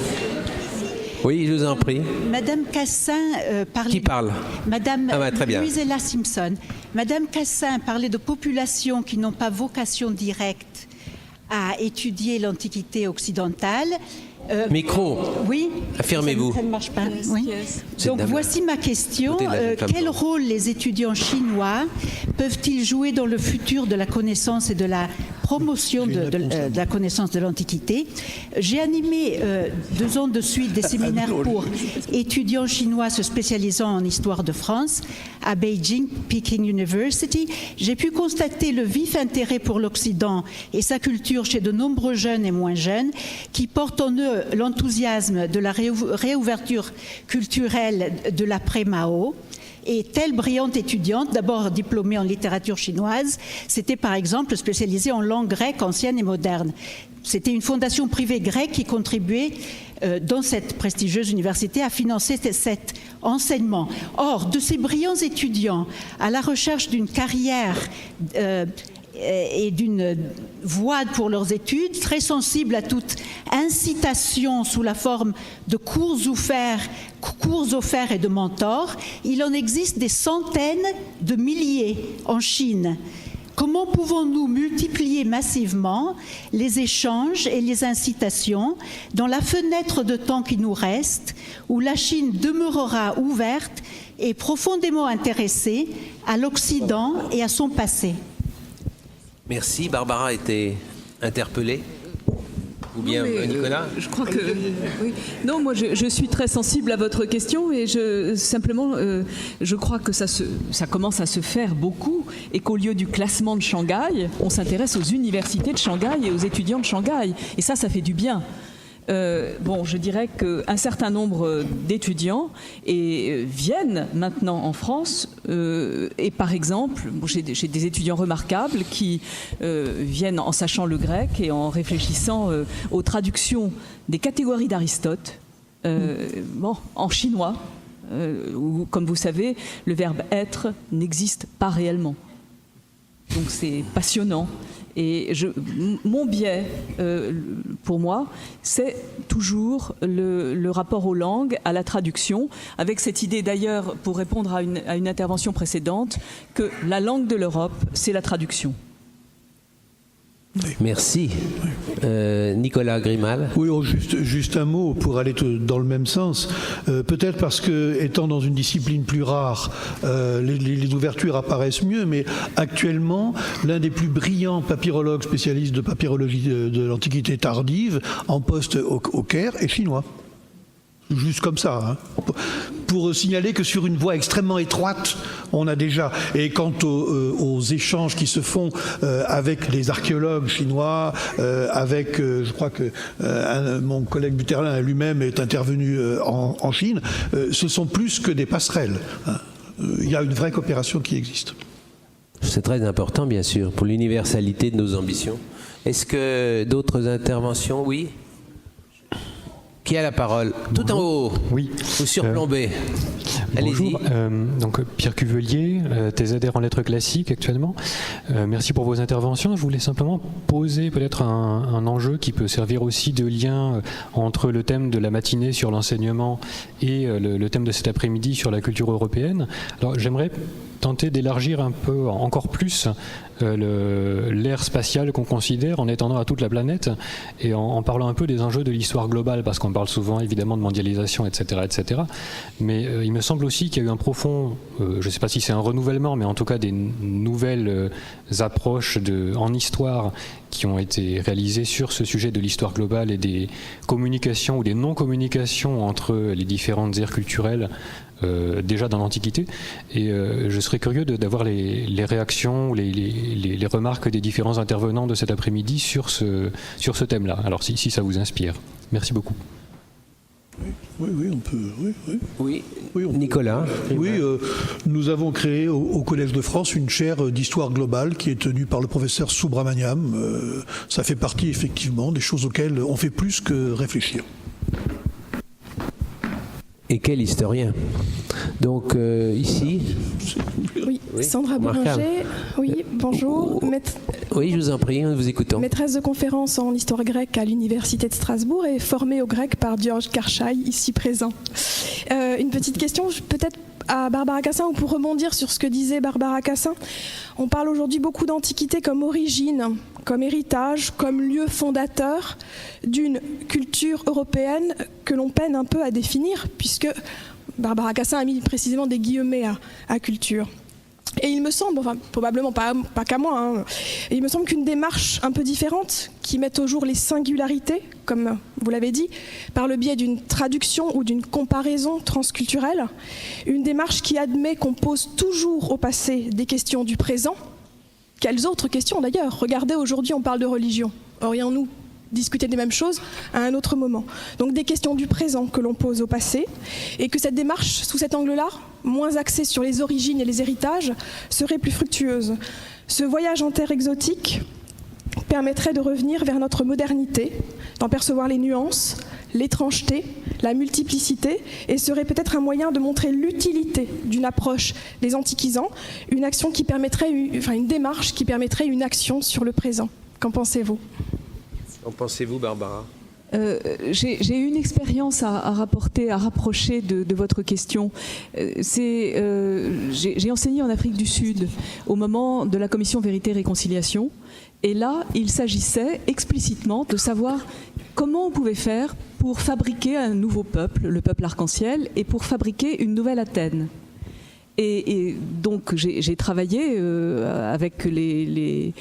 Oui, je vous en prie. Madame Cassin parlait... Qui parle ? Madame très bien. Louisella Simpson. Madame Cassin parlait de populations qui n'ont pas vocation directe à étudier l'Antiquité occidentale. Micro. Oui. Affirmez-vous. Ça ne marche pas. Oui. Donc voici ma question. Quel rôle les étudiants chinois peuvent-ils jouer dans le futur de la connaissance et de la promotion de la connaissance de l'Antiquité? J'ai animé 2 ans de suite des séminaires pour étudiants chinois se spécialisant en histoire de France à Beijing, Peking University. J'ai pu constater le vif intérêt pour l'Occident et sa culture chez de nombreux jeunes et moins jeunes qui portent en eux l'enthousiasme de la réouverture culturelle de l'après-Mao. Et telle brillante étudiante, d'abord diplômée en littérature chinoise, s'était par exemple spécialisée en langue grecque ancienne et moderne. C'était une fondation privée grecque qui contribuait dans cette prestigieuse université à financer cet enseignement. Or, de ces brillants étudiants à la recherche d'une carrière et d'une voie pour leurs études, très sensibles à toute incitation sous la forme de cours offerts et de mentors, il en existe des centaines de milliers en Chine. Comment pouvons-nous multiplier massivement les échanges et les incitations dans la fenêtre de temps qui nous reste, où la Chine demeurera ouverte et profondément intéressée à l'Occident et à son passé ? Merci. Barbara a été interpellée. Ou bien Nicolas je crois que oui. Non, moi je suis très sensible à votre question et je crois que ça commence à se faire beaucoup et qu'au lieu du classement de Shanghai, on s'intéresse aux universités de Shanghai et aux étudiants de Shanghai et ça fait du bien. Je dirais qu'un certain nombre d'étudiants viennent maintenant en France et par exemple, j'ai des étudiants remarquables qui viennent en sachant le grec et en réfléchissant aux traductions des catégories d'Aristote en chinois, où, comme vous savez, le verbe être n'existe pas réellement. Donc c'est passionnant. Et mon biais, pour moi, c'est toujours le rapport aux langues, à la traduction, avec cette idée d'ailleurs, pour répondre à une intervention précédente, que la langue de l'Europe, c'est la traduction. Merci. Nicolas Grimal. Oui, juste un mot pour aller dans le même sens. Peut-être parce que, étant dans une discipline plus rare, les ouvertures apparaissent mieux, mais actuellement, l'un des plus brillants papyrologues spécialistes de papyrologie de l'Antiquité tardive, en poste au Caire, est chinois. Juste comme ça, pour signaler que sur une voie extrêmement étroite, on a déjà, et quant aux échanges qui se font avec les archéologues chinois, je crois que mon collègue Buterlin lui-même est intervenu en Chine, ce sont plus que des passerelles. Il y a une vraie coopération qui existe. C'est très important, bien sûr, pour l'universalité de nos ambitions. Est-ce que d'autres interventions? Oui. Qui a la parole? Tout en haut. Oui. Vous surplombez. Allez-y. Bonjour. Donc Pierre Cuvelier, TZR en lettres classiques actuellement. Merci pour vos interventions. Je voulais simplement poser peut-être un enjeu qui peut servir aussi de lien entre le thème de la matinée sur l'enseignement et le thème de cet après-midi sur la culture européenne. Alors j'aimerais tenter d'élargir un peu, encore plus, l'ère spatiale qu'on considère en étendant à toute la planète et en parlant un peu des enjeux de l'histoire globale, parce qu'on parle souvent évidemment de mondialisation, etc. etc. Mais il me semble aussi qu'il y a eu un profond, je ne sais pas si c'est un renouvellement, mais en tout cas des nouvelles approches en histoire qui ont été réalisées sur ce sujet de l'histoire globale et des communications ou des non-communications entre les différentes aires culturelles déjà dans l'Antiquité, et je serais curieux d'avoir les réactions ou les remarques des différents intervenants de cet après-midi sur ce thème-là. Alors si ça vous inspire. Merci beaucoup. Oui, on peut. Oui, Nicolas. Oui, nous avons créé au Collège de France une chaire d'histoire globale qui est tenue par le professeur Subramaniam. Ça fait partie effectivement des choses auxquelles on fait plus que réfléchir. Et quel historien. Donc ici. Oui, Sandra Boulanger. Oui, bonjour. Oui, je vous en prie, nous vous écoutons. Maîtresse de conférence en histoire grecque à l'Université de Strasbourg et formée au grec par Georges Karchay, ici présent. Une petite question, peut-être à Barbara Cassin, ou pour rebondir sur ce que disait Barbara Cassin. On parle aujourd'hui beaucoup d'Antiquité comme origine, comme héritage, comme lieu fondateur d'une culture européenne que l'on peine un peu à définir, puisque Barbara Cassin a mis précisément des guillemets à culture. Et il me semble, enfin probablement pas qu'à moi, et il me semble qu'une démarche un peu différente, qui met au jour les singularités, comme vous l'avez dit, par le biais d'une traduction ou d'une comparaison transculturelle, une démarche qui admet qu'on pose toujours au passé des questions du présent. Quelles autres questions d'ailleurs? Regardez, aujourd'hui on parle de religion. Aurions-nous discuté des mêmes choses à un autre moment? Donc des questions du présent que l'on pose au passé, et que cette démarche, sous cet angle-là, moins axée sur les origines et les héritages, serait plus fructueuse. Ce voyage en terre exotique permettrait de revenir vers notre modernité, d'en percevoir les nuances, l'étrangeté, la multiplicité, et serait peut-être un moyen de montrer l'utilité d'une approche des antiquisants, une démarche qui permettrait une action sur le présent. Qu'en pensez-vous? Qu'en pensez-vous, Barbara? J'ai une expérience à rapprocher de votre question. J'ai enseigné en Afrique du Sud au moment de la commission Vérité-Réconciliation, et là, il s'agissait explicitement de savoir comment on pouvait faire pour fabriquer un nouveau peuple, le peuple arc-en-ciel, et pour fabriquer une nouvelle Athènes. Et donc j'ai travaillé avec les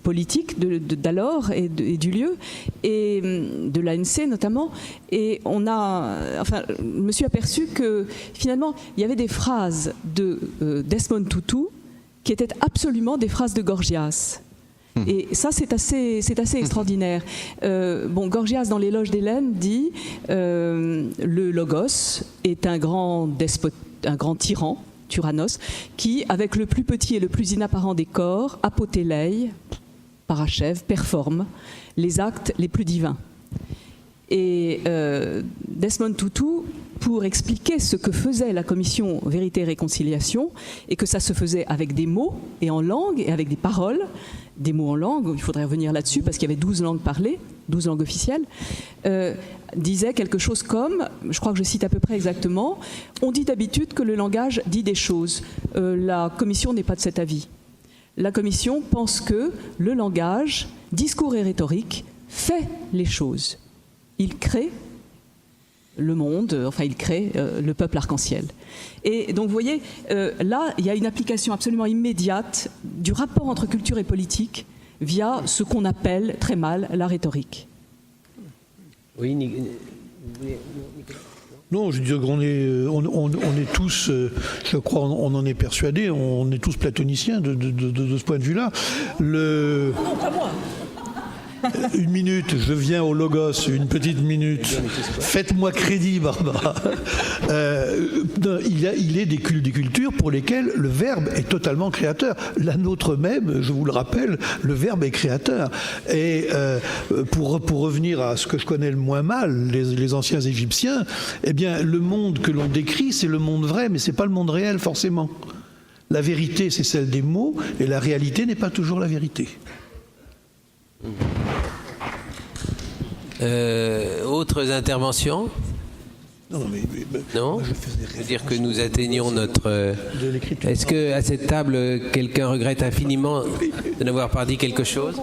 politiques d'alors et du lieu, et de l'ANC notamment, et je me suis aperçu que finalement il y avait des phrases de Desmond Tutu qui étaient absolument des phrases de Gorgias. Et ça, c'est assez extraordinaire. Gorgias, dans l'éloge d'Hélène, dit le logos est un grand despote, un grand tyran, tyrannos, qui, avec le plus petit et le plus inapparent des corps, apotéleille, parachève, performe les actes les plus divins. Et Desmond Tutu, pour expliquer ce que faisait la commission Vérité et Réconciliation, et que ça se faisait avec des mots et en langue, et avec des paroles, des mots en langue, il faudrait revenir là-dessus, parce qu'il y avait 12 langues parlées, 12 langues officielles, disait quelque chose comme, je crois que je cite à peu près exactement, on dit d'habitude que le langage dit des choses. La commission n'est pas de cet avis. La commission pense que le langage, discours et rhétorique, fait les choses. Il crée le monde, il crée le peuple arc-en-ciel. Et donc vous voyez, là, il y a une application absolument immédiate du rapport entre culture et politique via ce qu'on appelle très mal la rhétorique. Oui, non, je veux dire qu'on est tous, je crois, on en est persuadés, on est tous platoniciens de ce point de vue-là. Non, pas moi. Une minute, je viens au Logos, une petite minute. Faites-moi crédit, Barbara. Il est des cultures pour lesquelles le verbe est totalement créateur. La nôtre même, je vous le rappelle, le verbe est créateur. Et pour revenir à ce que je connais le moins mal, les anciens Égyptiens, eh bien, le monde que l'on décrit, c'est le monde vrai, mais c'est pas le monde réel, forcément. La vérité, c'est celle des mots, et la réalité n'est pas toujours la vérité. Autres interventions? Non, je veux dire que nous atteignons notre... Est-ce qu'à cette table, quelqu'un regrette infiniment de n'avoir pas dit quelque chose?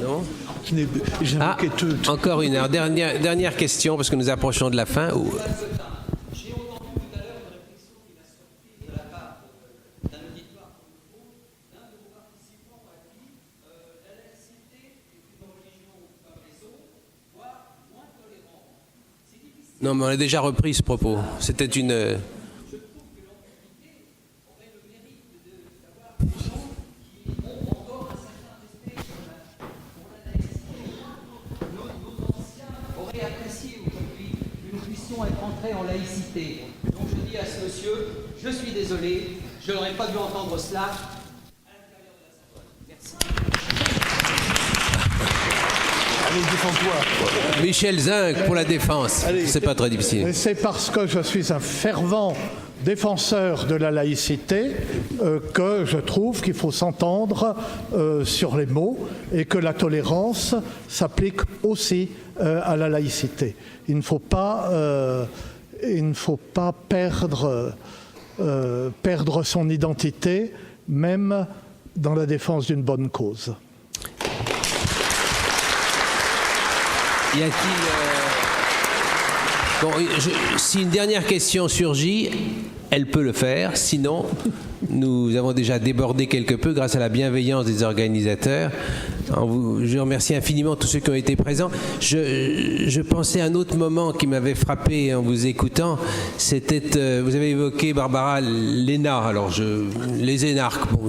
Non? Encore une heure. Dernière question, parce que nous approchons de la fin. Non, mais on a déjà repris ce propos. C'était une... Aurait apprécié aujourd'hui que nous puissions être entrés en laïcité. Donc je dis à ce monsieur, je suis désolé, je n'aurais pas dû entendre cela à l'intérieur de la Sorbonne. Merci. Allez, défends-toi. Michel Zinc pour la défense. C'est pas très difficile. C'est parce que je suis un fervent défenseur de la laïcité que je trouve qu'il faut s'entendre sur les mots et que la tolérance s'applique aussi à la laïcité. Il ne faut pas perdre son identité, même dans la défense d'une bonne cause. Y a-t-il... si une dernière question surgit, elle peut le faire. Sinon, nous avons déjà débordé quelque peu grâce à la bienveillance des organisateurs. Je remercie infiniment tous ceux qui ont été présents. Je pensais à un autre moment qui m'avait frappé en vous écoutant. C'était, vous avez évoqué, Barbara, l'ENA. Alors, les énarques, bon,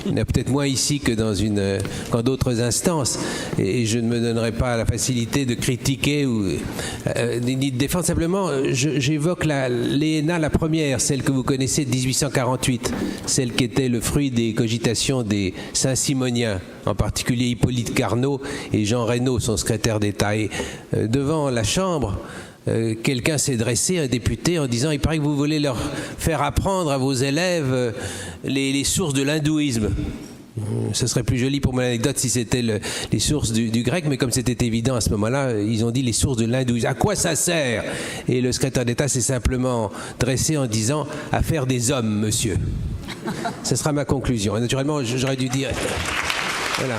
il y en a peut-être moins ici que qu'en d'autres instances. Et je ne me donnerai pas la facilité de critiquer ni de défendre. Simplement, j'évoque l'ENA, la première, celle que vous connaissez de 1848, celle qui était le fruit des cogitations des Saint-Simoniens, en particulier Hippolyte Carnot et Jean Reynaud, son secrétaire d'État. Et devant la Chambre, quelqu'un s'est dressé, un député, en disant « Il paraît que vous voulez leur faire apprendre à vos élèves les sources de l'hindouisme. » Ce serait plus joli pour mon anecdote si c'était les sources du grec, mais comme c'était évident à ce moment-là, ils ont dit les sources de l'hindouisme. À quoi ça sert? Et le secrétaire d'État s'est simplement dressé en disant « À faire des hommes, monsieur. » Ce sera ma conclusion. Et naturellement, j'aurais dû dire... Voilà.